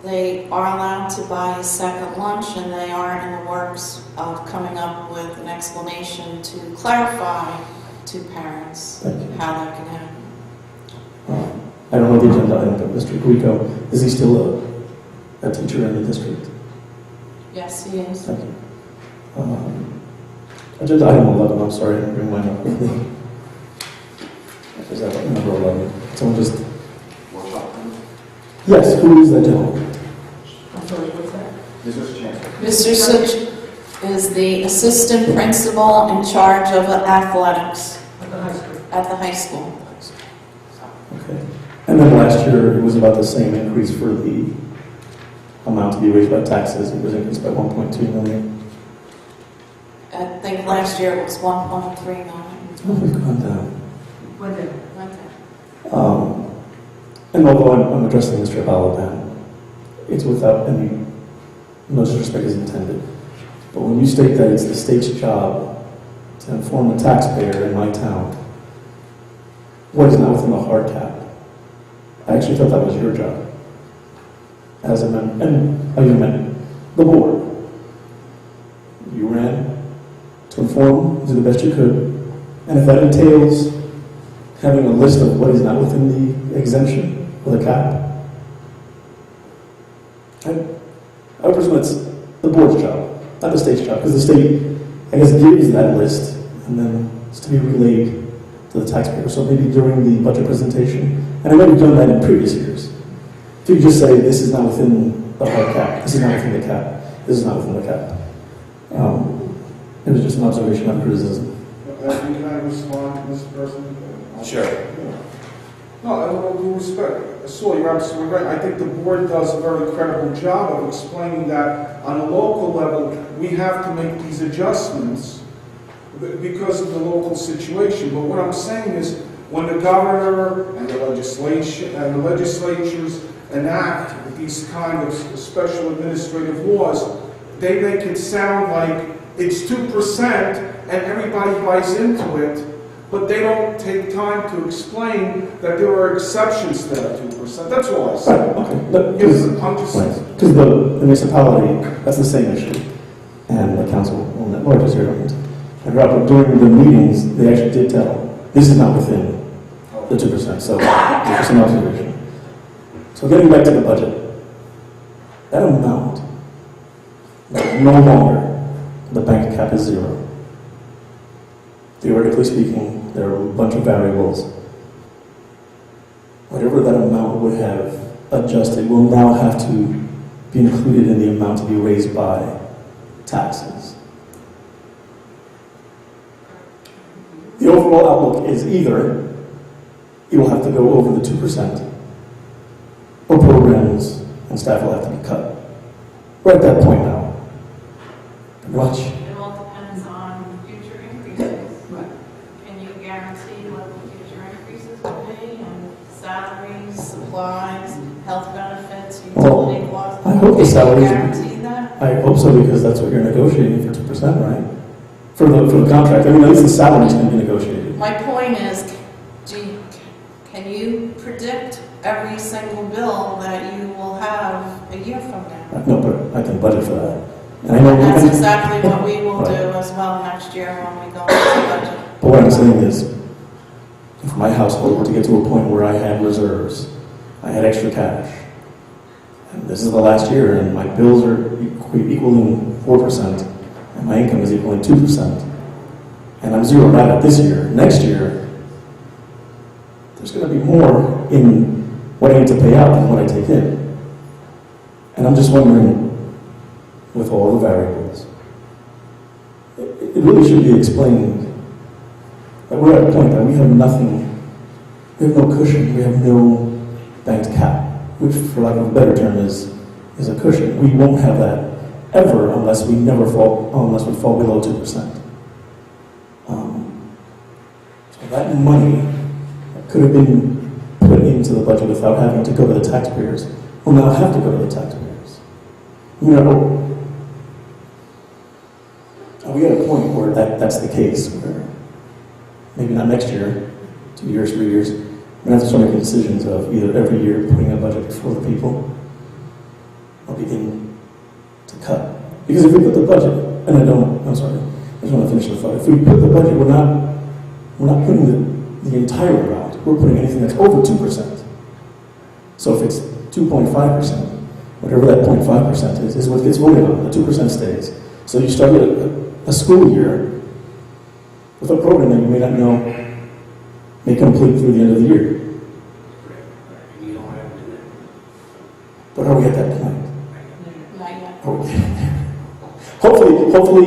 They are allowed to buy a second lunch, and they are in the works of coming up with an explanation to clarify to parents Thank you. how that can happen. I don't know the agenda item, but Mr. Guico, is he still a teacher in the district? Yes, he is. Thank you. Agenda item 11, I'm sorry, I didn't bring mine up with me. Is that number 11? Someone just... Yes, who is that gentleman? I'm sorry, what's that? Mr. Such is the assistant principal in charge of athletics At the high school. at the high school. Okay. And then last year, it was about the same increase for the amount to be raised by taxes. It was increased by 1.2 million. I think last year it was 1.3 million. Oh, we've gone down. When did? Okay. And although I'm addressing Mr. Balaban, it's without any, no disrespect is intended. But when you state that it's the state's job to inform the taxpayer in my town what is not within the hard cap, I actually thought that was your job as a member, and you meant the board. You ran to inform, do the best you could, and if that entails having a list of what is not within the exemption or the cap, I would presume it's the board's job, not the state's job, because the state, I guess, gives that list, and then it's to be relayed to the taxpayer. So maybe during the budget presentation, and I know we've done that in previous years, if you just say, this is not within the hard cap, this is not within the cap, this is not within the cap. It was just an observation, not criticism. Can I respond, Mr. President? Sure. No, I with all due respect, Saul, you're absolutely right. I think the board does a very credible job of explaining that on a local level, we have to make these adjustments because of the local situation. But what I'm saying is, when the governor and the legislation and the legislatures enact these kind of special administrative laws, they make it sound like it's 2% and everybody buys into it, but they don't take time to explain that there are exceptions to that 2%. That's all I say. Right, okay. But Yes, I'm just saying. because the municipality, that's the same issue. And the council, well, that large is here, and during the meetings, they actually did tell, this is not within the 2%, so just an observation. So getting back to the budget, that amount, no longer, the bank cap is 0. Theoretically speaking, there are a bunch of variables. Whatever that amount would have adjusted will now have to be included in the amount to be raised by taxes. The overall outlook is either you will have to go over the 2%, or programs and staff will have to be cut. We're at that point now. Pretty much. It all depends on future increases. Can you guarantee what the future increases will be and salaries, Supplies, health benefits, Well, utility costs. I hope the salaries- Can you guarantee that? I hope so, because that's what you're negotiating for 2%, right? For the contract. I mean, at least the salaries can be negotiated. My point is, can you predict every single bill that you will have a year from now? No, but I can budget for that. And I know. That's exactly what we will do Right. as well next year when we go into the budget. But what I'm saying is, if my household were to get to a point where I had reserves, I had extra cash, and this is the last year, and my bills are equaling 4%, and my income is equaling 2%, and I'm zeroed out at this year, next year, there's going to be more in what I need to pay out than what I take in. And I'm just wondering, with all the variables, it really should be explained that we're at a point that we have nothing, we have no cushion, we have no banked cap, which, for lack of a better term, is a cushion. We won't have that ever unless we fall below 2%. So that money that could have been put into the budget without having to go to the taxpayers will now have to go to the taxpayers. Are we at a point where that's the case, where maybe not next year, 2 years, 3 years, we're going to have to start making decisions of either every year putting a budget before the people, or begin to cut? Because if we put the budget, and I just want to finish the thought. If we put the budget, we're not putting the entire amount. We're putting anything that's over 2%. So if it's 2.5%, whatever that 0.5% is what gets voted on. The 2% stays. So you start a school year with a program that you may not know may complete through the end of the year. But are we at that point? Not yet. Are we getting there? Hopefully,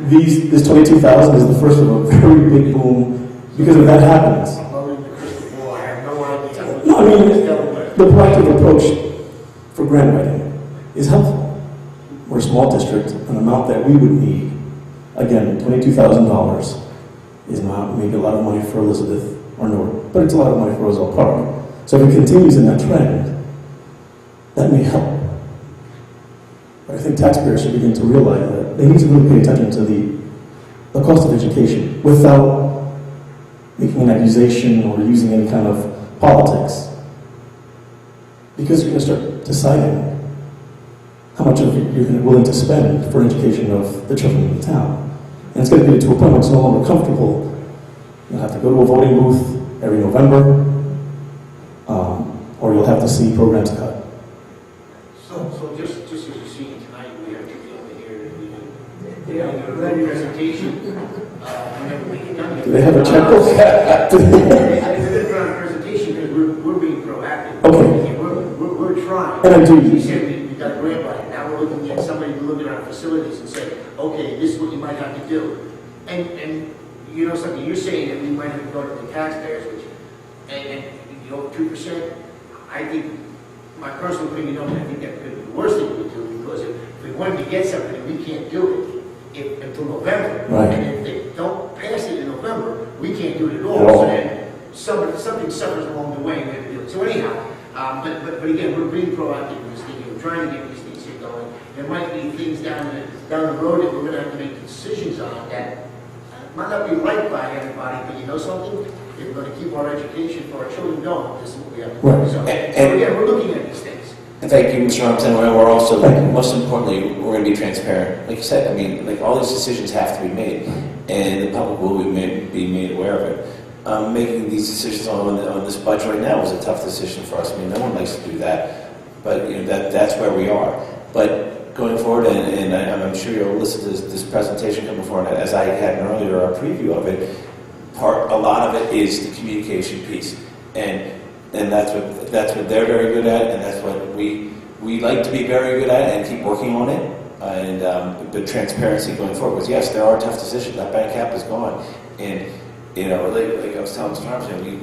this 22,000 is the first of a very big boom, because if that happens, no, I mean, the proactive approach for grant writing is helpful. We're a small district, an amount that we would need, again, $22,000 is not maybe a lot of money for Elizabeth or North, but it's a lot of money for Roselle Park. So if it continues in that trend, that may help. But I think taxpayers should begin to realize that they need to really pay attention to the cost of education without making an accusation or using any kind of politics. Because you're going to start deciding how much of you're willing to spend for education of the children in the town. And it's going to get to a point where it's no longer comfortable. You'll have to go to a voting booth every November, or you'll have to see programs cut. So just as you're seeing tonight, we have to deal with here, we have a presentation, whenever we get done. Do they have a checkbook? It's a different presentation because we're being proactive. Okay. We're trying. And I do. You said we got a grant writing. Now we're looking at somebody looking at our facilities and say, okay, this is what you might have to do. And you know something, you're saying that we might have brought it to taxpayers, which, and you know, 2%, I think, my personal opinion, I think that could be the worst thing we do, because if we wanted to get something and we can't do it until November, Right. and if they don't pass it in November, we can't do it at all. At all. So then something suffers along the way, and we have to do it. So anyhow, but again, we're being proactive in this thing, we're trying to get these things here going. There might be things down the road that we're going to have to make decisions on that might not be liked by everybody, but you know something? If we're going to keep our education for our children going, this is what we have to do. Right. So And- again, we're looking at these things. And thank you, Mr. Armstrong. We're also, most importantly, we're going to be transparent. Like you said, I mean, like all these decisions have to be made, and the public will be made aware of it. Making these decisions on this budget right now was a tough decision for us. I mean, no one likes to do that, but you know that's where we are. But going forward, and I'm sure you'll listen to this presentation come before, and as I had earlier, our preview of it, a lot of it is the communication piece, and that's what they're very good at, and that's what we like to be very good at, and keep working on it. And the transparency going forward was, yes, there are tough decisions. That bank cap is gone, and you know, like I was telling Mr. Armstrong, we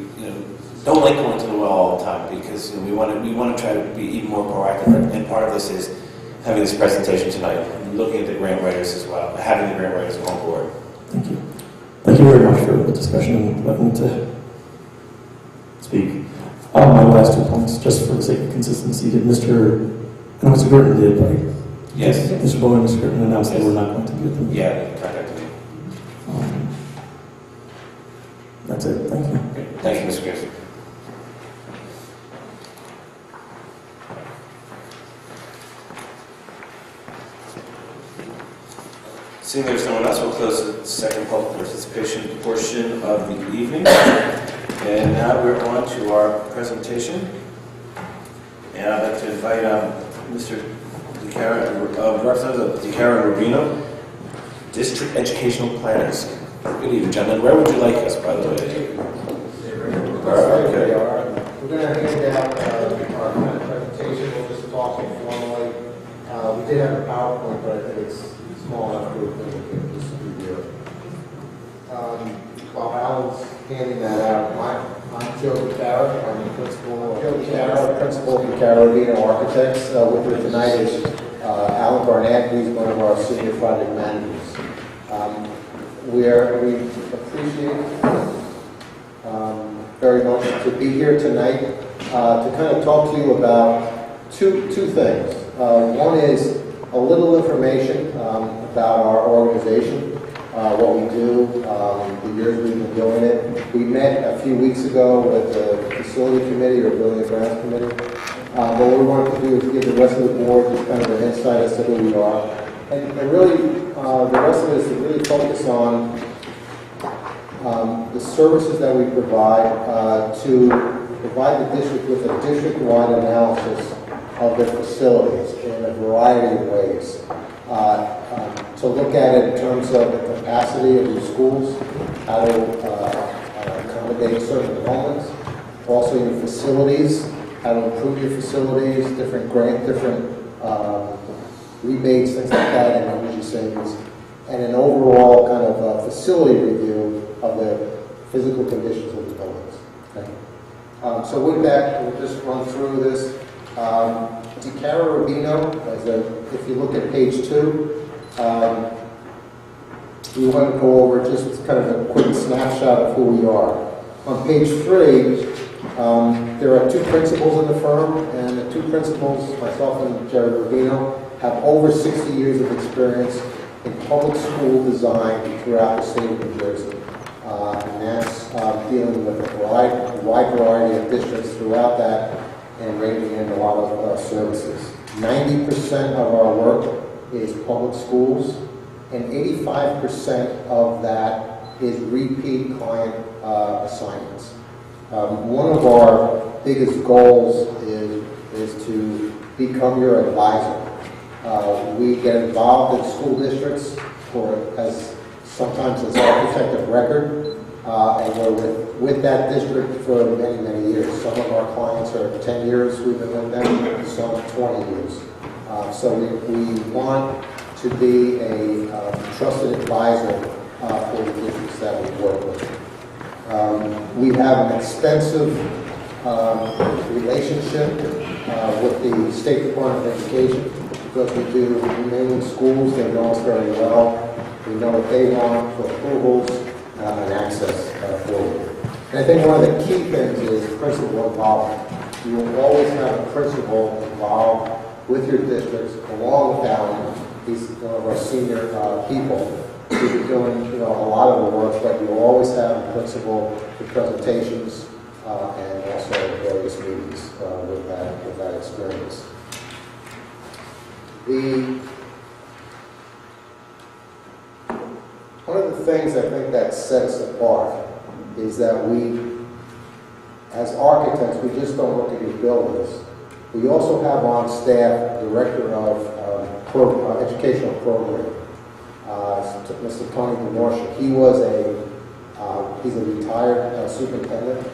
don't like going to the well all the time, because we want to try to be even more proactive. And part of this is having this presentation tonight, looking at the grant writers as well, having the grant writers on board. Thank you. Thank you very much for the discussion and letting me to speak. My last 2 points, just for the sake of consistency, did Mr. Girton did, right? Yes. Mr. BOE and Mr. Girton announced they were not going to be at the meeting. Yeah, contacted me. That's it. Thank you. Thank you, Mr. Gibson. Seeing there's no one else, we'll close the second public participation portion of the evening. And now we're on to our presentation. And I'd like to invite Mr. Representative DeCara Rubino, District Educational Planners. Good evening, gentlemen. Where would you like us, by the way? Okay. We're going to hand out our presentation. We'll just talk informally. We did have a PowerPoint, but I think it's small enough for we can just review it. While Alan's handing that out, I'm Joe DeCara. I'm the principal. Joe DeCara, principal of DeCara Rubino Architects. With me tonight is Alan Barnett, who's one of our senior project managers. We appreciate very much to be here tonight to kind of talk to you about two things. One is a little information about our organization, what we do, the years we've been doing it. We met a few weeks ago with the facility committee or building and grounds committee. But what we wanted to do is give the rest of the board just kind of an insight as to who we are. And really, the rest of it is to really focus on the services that we provide to provide the district with a district-wide analysis of their facilities in a variety of ways. To look at it in terms of the capacity of your schools, how to accommodate certain enrollments, also your facilities, how to improve your facilities, different rebates, things like that, and energy savings, and an overall kind of facility review of the physical conditions of the buildings. Okay. So with that, we'll just run through this. DeCara Rubino, if you look at page 2, we want to go over just kind of a quick snapshot of who we are. On page 3, there are 2 principals in the firm, and the 2 principals, myself and Jared Rubino, have over 60 years of experience in public school design throughout the state of New Jersey. And that's dealing with a wide variety of districts throughout that and ranging in a lot of services. 90% of our work is public schools, and 85% of that is repeat client assignments. One of our biggest goals is to become your advisor. We get involved in school districts sometimes as architect of record, and we're with that district for many, many years. Some of our clients are 10 years we've been with them, some 20 years. So we want to be a trusted advisor for the districts that we work with. We have an extensive relationship with the State Department of Education because we do many schools. They know us very well. We know what they want for approvals and access forward. And I think one of the key things is principal involvement. You will always have a principal involved with your districts, along with Alan. He's one of our senior people. He's doing a lot of the work, but you'll always have a principal for presentations and also various meetings with that experience. One of the things I think that sets us apart is that we, as architects, we just don't look at your buildings. We also have on staff director of educational program, Mr. Tony DeMarsha. He's a retired superintendent.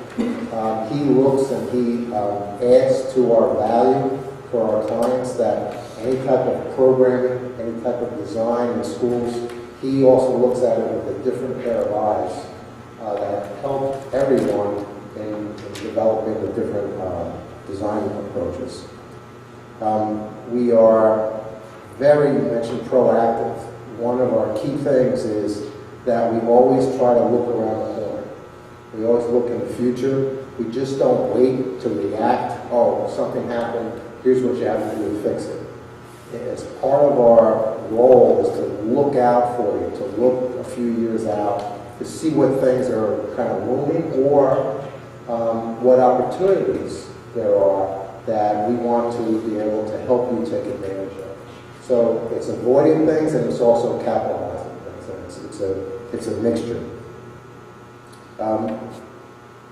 He looks and he adds to our value for our clients that any type of programming, any type of design in schools, he also looks at it with a different pair of eyes that help everyone in developing the different design approaches. We are very, you mentioned proactive. One of our key things is that we always try to look around the corner. We always look in the future. We just don't wait to react. Oh, something happened. Here's what you have to do to fix it. As part of our role is to look out for you, to look a few years out, to see what things are kind of looming or what opportunities there are that we want to be able to help you take advantage of. So it's avoiding things and it's also capitalizing things. It's a mixture.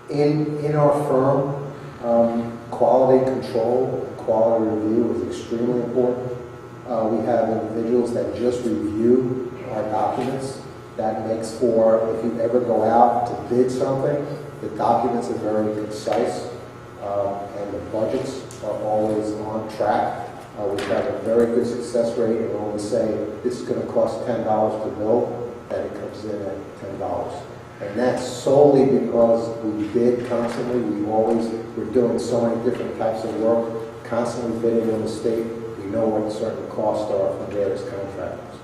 In our firm, quality control, quality review is extremely important. We have individuals that just review our documents. That makes for, if you ever go out to bid something, the documents are very concise and the budgets are always on track. We have a very good success rate, and when we say this is going to cost $10 to build, that it comes in at $10. And that's solely because we bid constantly. We're doing so many different types of work, constantly bidding in the state. We know what certain costs are from various contractors.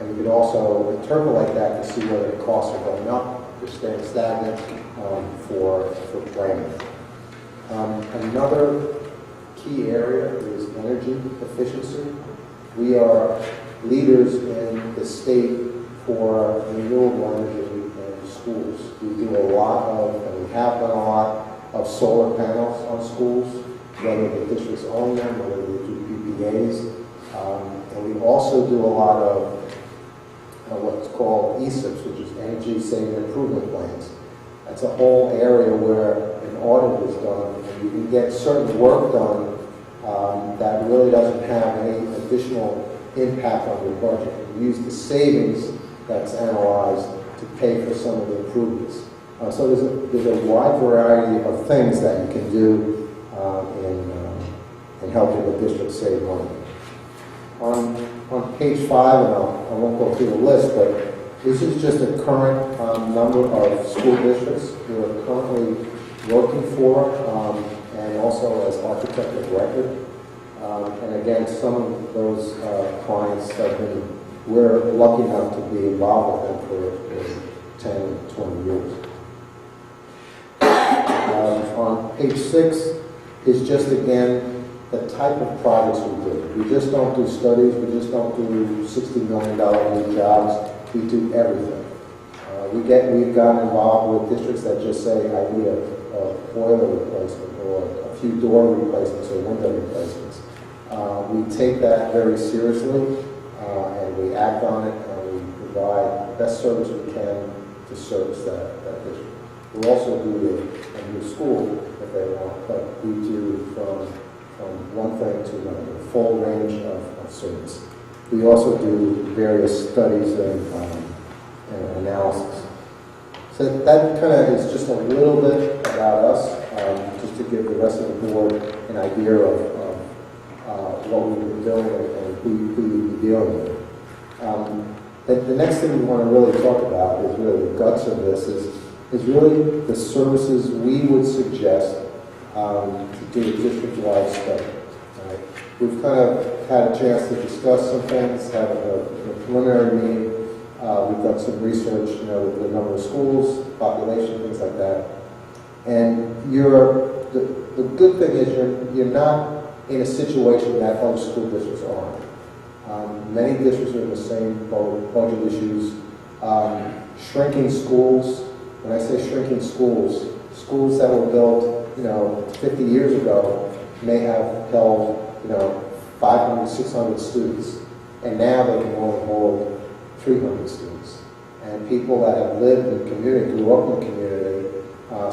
And we can also interpolate that to see whether the costs are going up, they're staying stagnant for planning. Another key area is energy efficiency. We are leaders in the state for renewable energy in schools. We do a lot of, and we have done a lot of solar panels on schools, whether the districts own them, whether they do PPAs. And we also do a lot of what's called ESIPs, which is Energy Saving Improvement Plans. That's a whole area where an audit is done, and you can get certain work done that really doesn't have any additional impact on your budget. You use the savings that's analyzed to pay for some of the improvements. So there's a wide variety of things that you can do in helping the district save money. On page 5, and I won't go through the list, but this is just a current number of school districts we're currently working for, and also as architect of record. And again, some of those clients we're lucky enough to be involved with them for 10, 20 years. On page 6 is just, again, the type of projects we do. We just don't do studies, we just don't do $60 million new jobs, we do everything. We've gotten involved with districts that just say, I need a boiler replacement or a few door replacements or window replacements. We take that very seriously and we act on it and we provide the best service we can to service that district. We'll also do a new school if they want, but we do from one thing to another, a full range of service. We also do various studies and analysis. So that kind of is just a little bit about us, just to give the rest of the board an idea of what we've been doing and who we've been dealing with. The next thing we want to really talk about is really the guts of this is really the services we would suggest to do a district-wide study. Right? We've kind of had a chance to discuss some things, have a preliminary meeting. We've done some research, the number of schools, population, things like that. And the good thing is you're not in a situation that other school districts aren't. Many districts are in the same boat, budget issues. Shrinking schools. When I say shrinking schools, schools that were built, 50 years ago may have held, 500, 600 students, and now they can only hold 300 students. And people that have lived in the community, grew up in the community,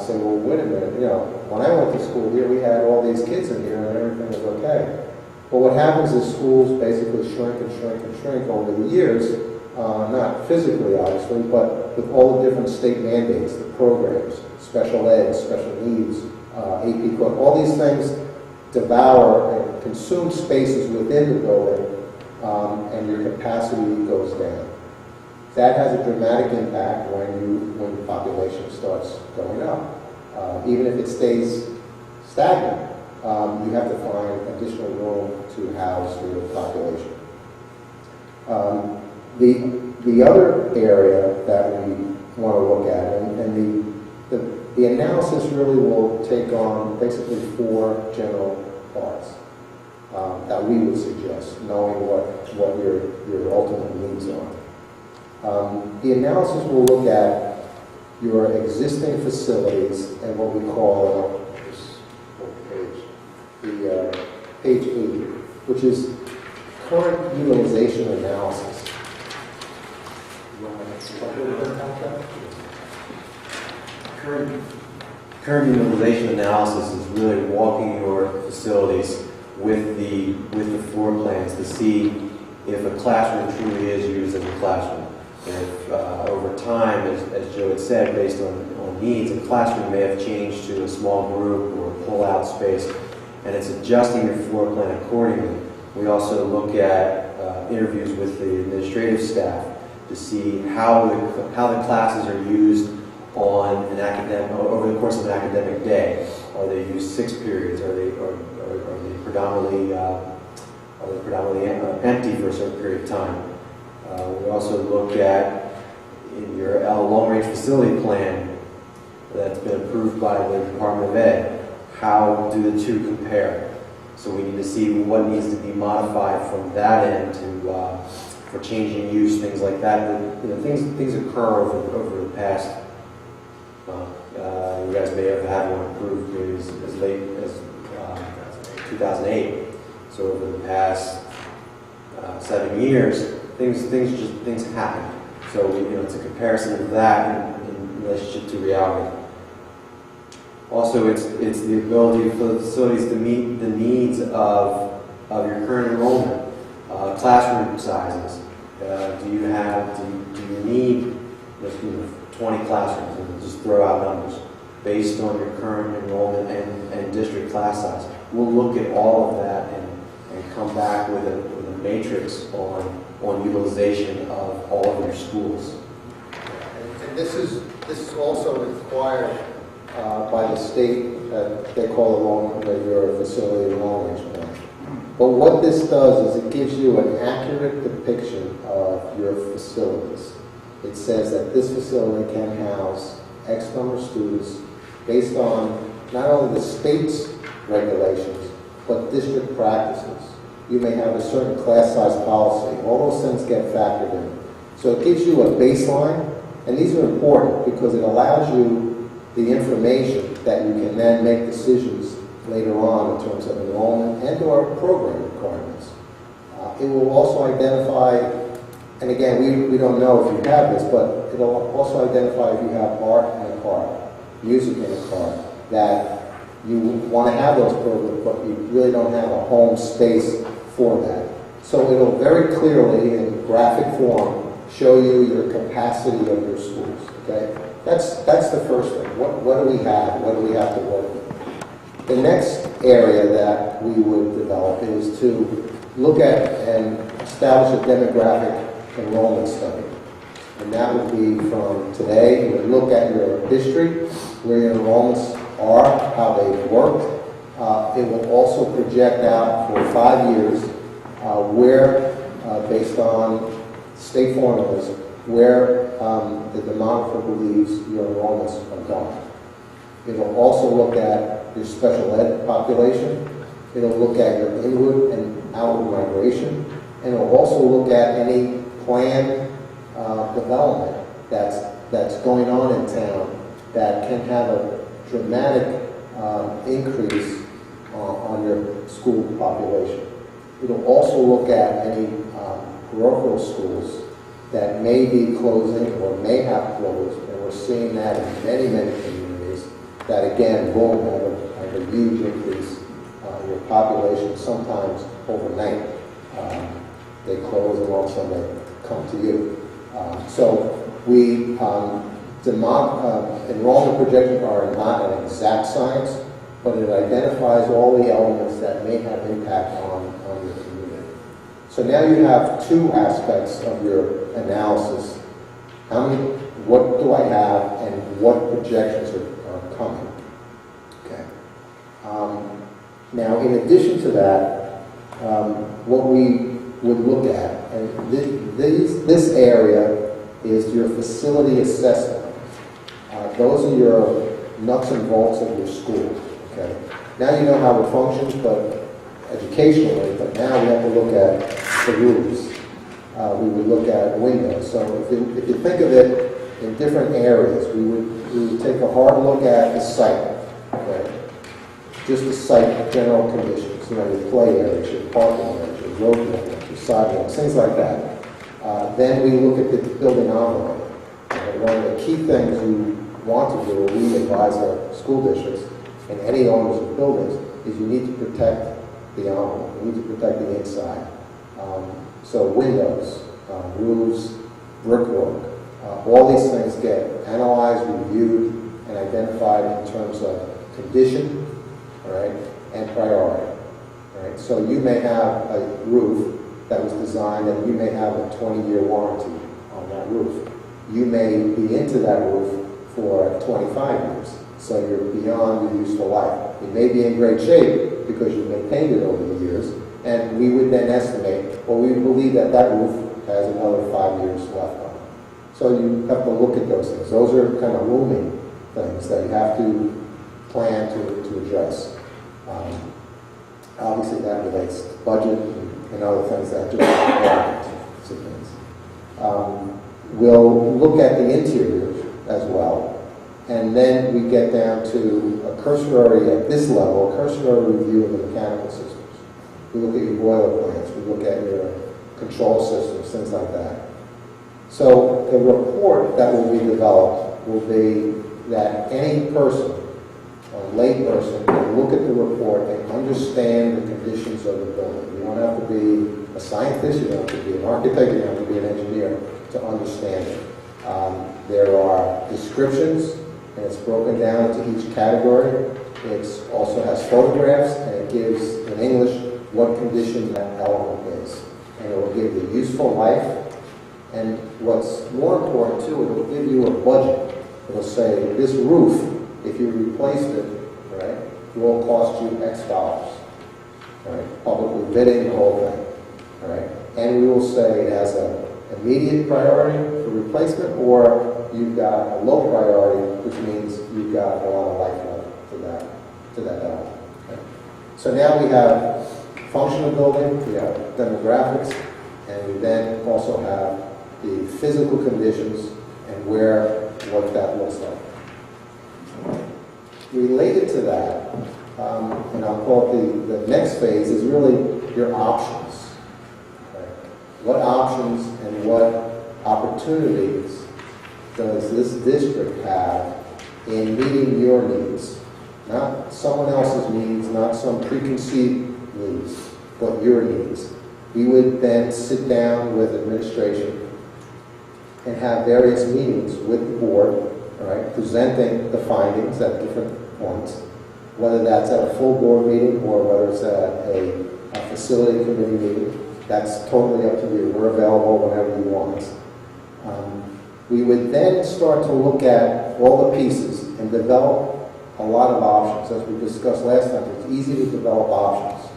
say, well, wait a minute, when I went to school here, we had all these kids in here and everything was okay. But what happens is schools basically shrink and shrink and shrink over the years, not physically, obviously, but with all the different state mandates, the programs, special ed, special needs, AP Cook, all these things devour and consume spaces within the building, and your capacity goes down. That has a dramatic impact when the population starts going up. Even if it stays stagnant, you have to find additional room to house your population. The other area that we want to look at, and the analysis really will take on basically 4 general parts that we would suggest, knowing what your ultimate needs are. The analysis will look at your existing facilities and what we call page 8, which is current utilization analysis. You want to talk a little bit about that? Current utilization analysis is really walking your facilities with the floor plans to see if a classroom truly is used as a classroom. And if over time, as Joe had said, based on needs, a classroom may have changed to a small group or a pull-out space, and it's adjusting your floor plan accordingly. We also look at interviews with the administrative staff to see how the classes are used on an over the course of an academic day. Are they used 6 periods? Are they predominantly empty for a certain period of time? We also look at in your long-range facility plan that's been approved by the Department of Ed. How do the two compare? So we need to see what needs to be modified from that end for changing use, things like that. Things occur over the past. You guys may have had one approved maybe as late as 2008. So over the past 7 years, things happen. So it's a comparison of that in relationship to reality. Also, it's the ability for the facilities to meet the needs of your current enrollment, classroom sizes. Do you need 20 classrooms? And just throw out numbers based on your current enrollment and district class size. We'll look at all of that and come back with a matrix on utilization of all of your schools. And this is also required by the state that they call your facility long-range plan. But what this does is it gives you an accurate depiction of your facilities. It says that this facility can house X number of students based on not only the state's regulations, but district practices. You may have a certain class size policy. All those things get factored in. So it gives you a baseline, and these are important because it allows you the information that you can then make decisions later on in terms of enrollment and or program requirements. It will also identify, and again, we don't know if you have this, but it'll also identify if you have art in a car, music in a car, that you want to have those programs, but you really don't have a home space for that. So it'll very clearly, in graphic form, show you your capacity of your schools, okay? That's the first thing. What do we have? What do we have to work with? The next area that we would develop is to look at and establish a demographic enrollment study. And that would be from today, you would look at your history, where your enrollments are, how they've worked. It will also project out for 5 years where, based on state formulas, where the demographer believes your enrollments are going. It will also look at your special ed population. It will look at your inward and outward migration. And it will also look at any planned development that's going on in town that can have a dramatic increase on your school population. It'll also look at any parochial schools that may be closing or may have closed, and we're seeing that in many, many communities, that again, boom, have a huge increase in your population, sometimes overnight. They close and all of a sudden they come to you. So we, enrollment projections are not an exact science, but it identifies all the elements that may have impact on your community. So now you have two aspects of your analysis. What do I have, and what projections are coming? Okay. Now, in addition to that, what we would look at, and this area is your facility assessment. Those are your nuts and bolts of your school. Okay. Now you know how it functions, but educationally, but now we have to look at the roofs. We would look at windows. So if you think of it in different areas, we would take a hard look at the site. Okay. Just the site general conditions, your play areas, your parking areas, your road network, your sidewalks, things like that. Then we look at the building envelope. One of the key things you want to do, or we advise our school districts and any owners of buildings, is you need to protect the envelope. You need to protect the inside. So windows, roofs, brickwork, all these things get analyzed, reviewed, and identified in terms of condition, all right, and priority. All right. So you may have a roof that was designed, and you may have a 20-year warranty on that roof. You may be into that roof for 25 years, so you're beyond your useful life. It may be in great shape because you've maintained it over the years, and we would then estimate, well, we believe that that roof has another 5 years left on it. So you have to look at those things. Those are kind of looming things that you have to plan to address. Obviously, that relates to budget and other things that just relevant to things. We'll look at the interior as well, and then we get down to a cursory, at this level, a cursory review of the mechanical systems. We look at your boiler plants, we look at your control systems, things like that. So the report that will be developed will be that any person, a lay person, can look at the report and understand the conditions of the building. You don't have to be a scientist, you don't have to be an architect, you don't have to be an engineer to understand it. There are descriptions, and it's broken down into each category. It also has photographs, and it gives, in English, what condition that element is. And it will give the useful life. And what's more important, too, it will give you a budget. It will say, this roof, if you replaced it, right, will cost you X dollars. Right? Publicly bidding, the whole thing. Right? And we will say it has an immediate priority for replacement, or you've got a low priority, which means you've got a lot of life left to that dollar. Okay? So now we have functional building, we have demographics, and we then also have the physical conditions and what that looks like. Related to that, and I'll call it the next phase, is really your options. Okay? What options and what opportunities does this district have in meeting your needs? Not someone else's needs, not some preconceived needs, but your needs. We would then sit down with administration and have various meetings with the board, all right, presenting the findings at different points, whether that's at a full board meeting or whether it's at a facility committee meeting, that's totally up to you. We're available whenever you want us. We would then start to look at all the pieces and develop a lot of options. As we discussed last time, it's easy to develop options.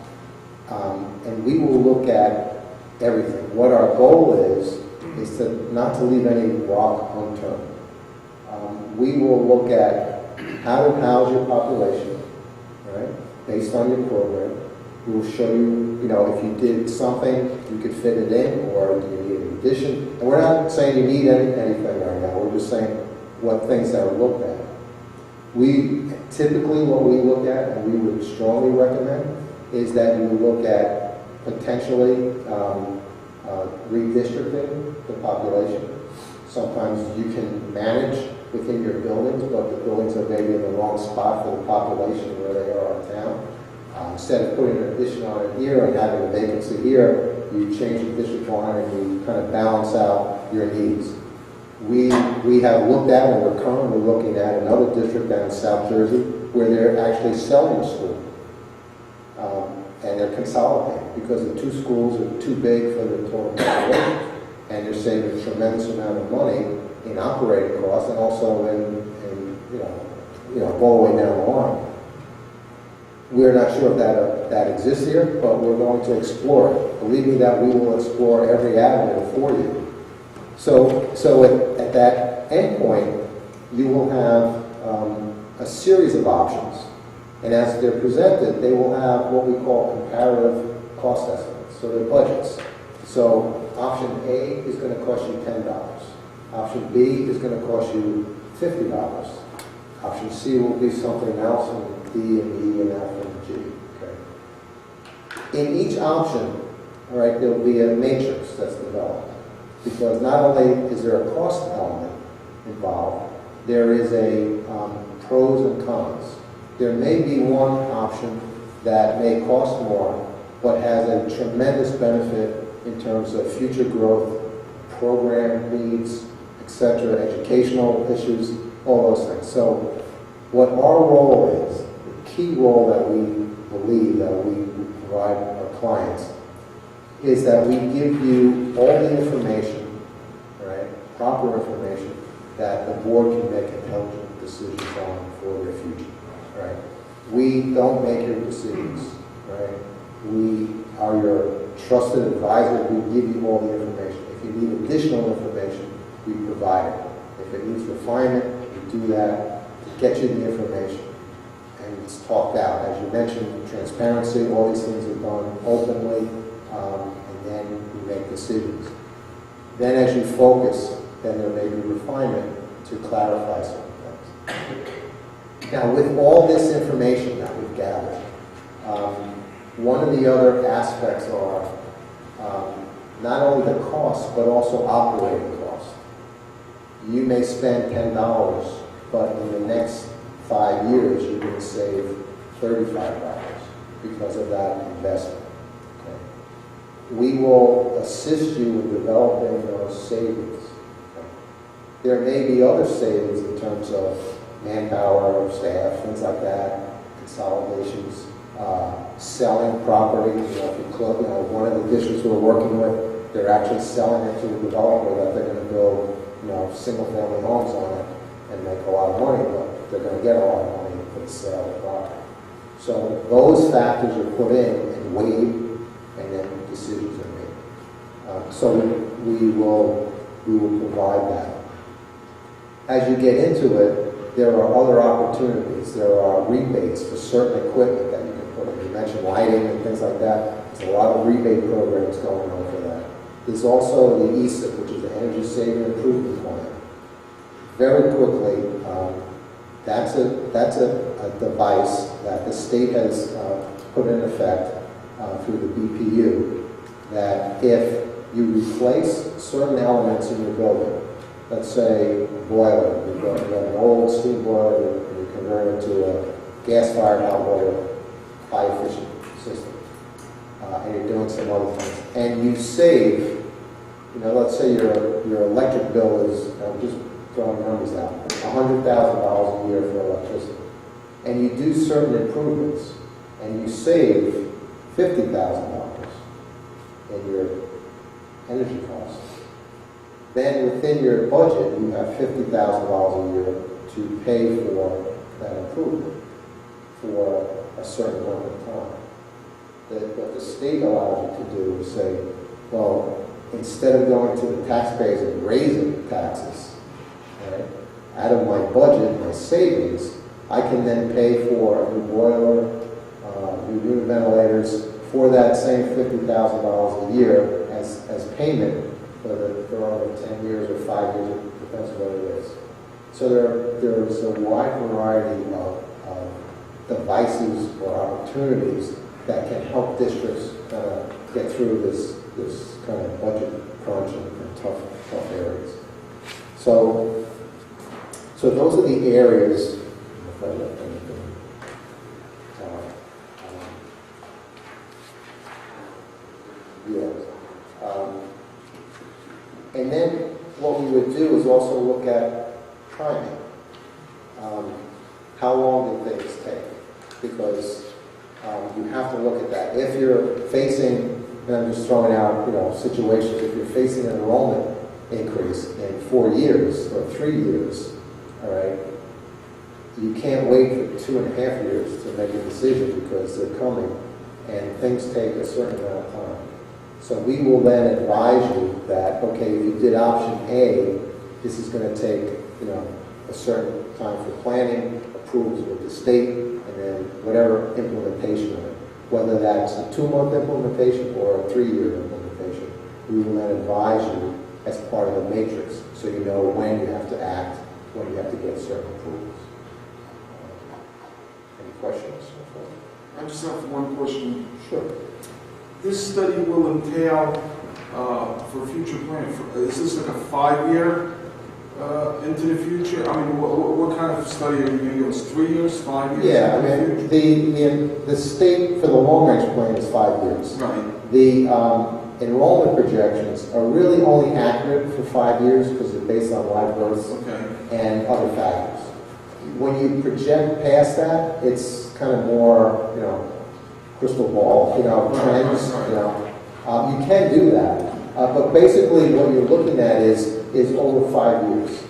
And we will look at everything. What our goal is to not to leave any rock unturned. We will look at how to house your population, right, based on your program. We will show you, if you did something, you could fit it in, or do you need an addition. And we're not saying you need anything right now. We're just saying what things that are looked at. We typically, what we look at, and we would strongly recommend, is that you look at potentially redistricting the population. Sometimes you can manage within your buildings, but the buildings are maybe in the wrong spot for the population where they are in town. Instead of putting an addition on it here and having a vacancy here, you change the district line and you kind of balance out your needs. We have looked at, and we're currently looking at another district down in South Jersey where they're actually selling a school. And they're consolidating because the two schools are too big for the total population. And they're saving a tremendous amount of money in operating costs and also in all the way down the line. We're not sure if that exists here, but we're going to explore it. Believe me that we will explore every avenue for you. So at that end point, you will have a series of options. And as they're presented, they will have what we call comparative cost estimates, so they're budgets. So option A is going to cost you $10. Option B is going to cost you $50. Option C will be something else, and D and E and F and G. Okay. In each option, all right, there will be a matrix that's developed. Because not only is there a cost element involved, there is a pros and cons. There may be one option that may cost more, but has a tremendous benefit in terms of future growth, program needs, etc., educational issues, all those things. So what our role is, the key role that we believe that we provide our clients, is that we give you all the information, right, proper information, that the board can make intelligent decisions on for their future, right? We don't make your decisions, right? We are your trusted advisor. We give you all the information. If you need additional information, we provide it. If it needs refinement, we do that to get you the information. And it's talked out. As you mentioned, transparency, all these things are done openly, and then we make decisions. Then as you focus, then there may be refinement to clarify certain things. Now, with all this information that we've gathered, one of the other aspects are not only the costs, but also operating costs. You may spend $10, but in the next 5 years, you can save $35 because of that investment. Okay. We will assist you in developing those savings. Okay. There may be other savings in terms of manpower, staff, things like that, consolidations, selling property. If one of the districts we're working with, they're actually selling it to a developer that they're going to build, single-family homes on it and make a lot of money, but they're going to get a lot of money for the sale of the property. So those factors are put in and weighed, and then decisions are made. So we will provide that. As you get into it, there are other opportunities. There are rebates for certain equipment that you can put in. You mentioned lighting and things like that. There's a lot of rebate programs going on for that. There's also the ESIP, which is the Energy Saving Improvement Plan. Very quickly, that's a device that the state has put in effect through the BPU, that if you replace certain elements in your building, let's say a boiler, you have an old steam boiler and you convert it to a gas-fired hot water, high-efficient system, and you're doing some other things, and you save, let's say your electric bill is, I'm just throwing numbers out, $100,000 a year for electricity, and you do certain improvements, and you save $50,000. in your energy costs. Then within your budget, you have $50,000 a year to pay for that improvement for a certain amount of time. What the state allows you to do is say, well, instead of going to the taxpayers and raising taxes, right, out of my budget, my savings, I can then pay for a new boiler, new ventilators for that same $50,000 a year as payment for over 10 years or 5 years, it depends on what it is. So there's a wide variety of devices or opportunities that can help districts get through this kind of budget crunch and tough areas. So those are the areas. If I left anything. And then what we would do is also look at timing. How long do things take? Because you have to look at that. If you're facing, and I'm just throwing out, situations, if you're facing an enrollment increase in 4 years or 3 years, all right, you can't wait for 2.5 years to make a decision because they're coming and things take a certain amount of time. So we will then advise you that, okay, if you did option A, this is going to take, a certain time for planning, approvals with the state, and then whatever implementation of it. Whether that's a 2-month implementation or a 3-year implementation, we will then advise you as part of the matrix, so you know when you have to act, when you have to get certain approvals. Any questions? I just have one question. Sure. This study will entail, for future planning, is this like a 5-year into the future? I mean, what kind of study are you going to do? It's 3 years, 5 years? Yeah, I mean, the state for the long-range plan is 5 years. Right. The enrollment projections are really only accurate for 5 years because they're based on live births and other factors. When you project past that, it's kind of more, crystal ball, trends, you can do that. But basically what you're looking at is over 5 years.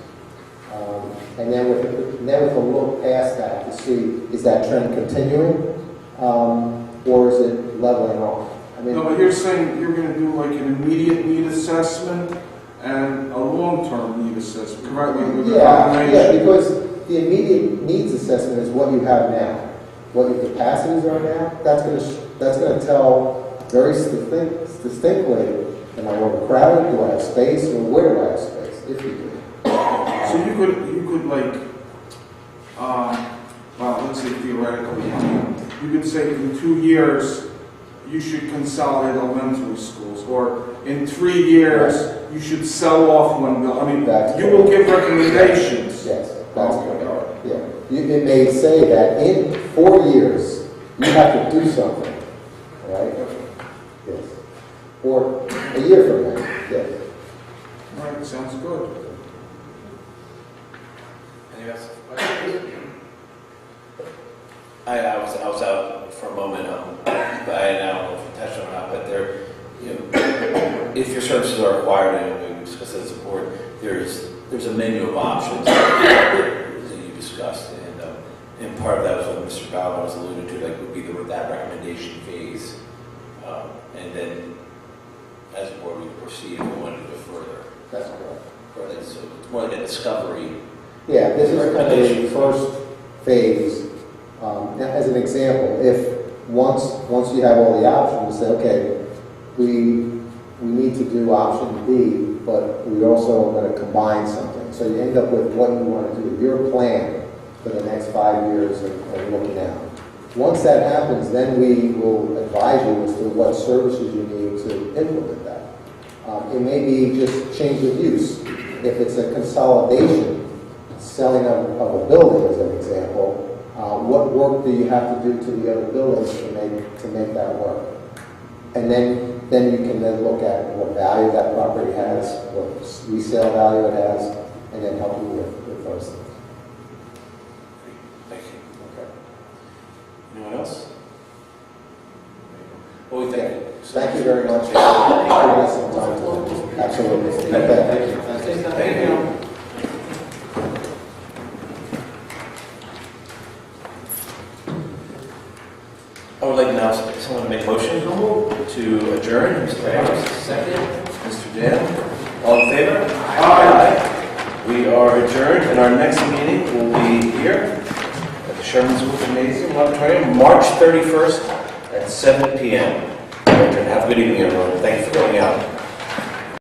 And then with a look past that to see, is that trend continuing or is it leveling off? I mean, No, but you're saying you're going to do like an immediate need assessment and a long-term need assessment, correct? Yeah, because the immediate needs assessment is what you have now. What your capacities are now, that's going to tell very distinctly, am I overcrowded? Do I have space? Or where do I have space? If you do. So you could like, well, let's say theoretically, you could say in 2 years you should consolidate elementary schools, or in 3 years you should sell off one building. I mean, you will give recommendations. Yes, that's correct. Yeah. It may say that in 4 years, you have to do something, right? Yes. Or a year from now, yes. All right, sounds good. Any other questions? I was out for a moment, but I don't know if you touched on that, but if your services are required, and we discussed it as a board, there's a menu of options that you discussed, and part of that was what Mr. Bauer was alluding to, like would be that recommendation phase, and then as a board we proceed if we want to go further. That's correct. So it's more like a discovery. Yeah, this is kind of the first phase. As an example, if once you have all the options, say, okay, we need to do option B, but we also want to combine something. So you end up with what you want to do, your plan for the next 5 years and looking out. Once that happens, then we will advise you as to what services you need to implement that. It may be just change of use. If it's a consolidation, selling of a building as an example, what work do you have to do to the other buildings to make that work? And then you can then look at what value that property has, what resale value it has, and then help you with those things. Thank you. Okay. Anyone else? Well, we thank you. Thank you very much for giving us some time. Absolutely. Okay. Thank you. I would like now someone to make a motion to adjourn. Mr. Harris, second. Mr. Dan, all in favor? Aye. We are adjourned, and our next meeting will be here at the Sherman School Gymnasium Auditorium, March 31st at 7 p.m. Have a good evening, everyone. Thank you for going out.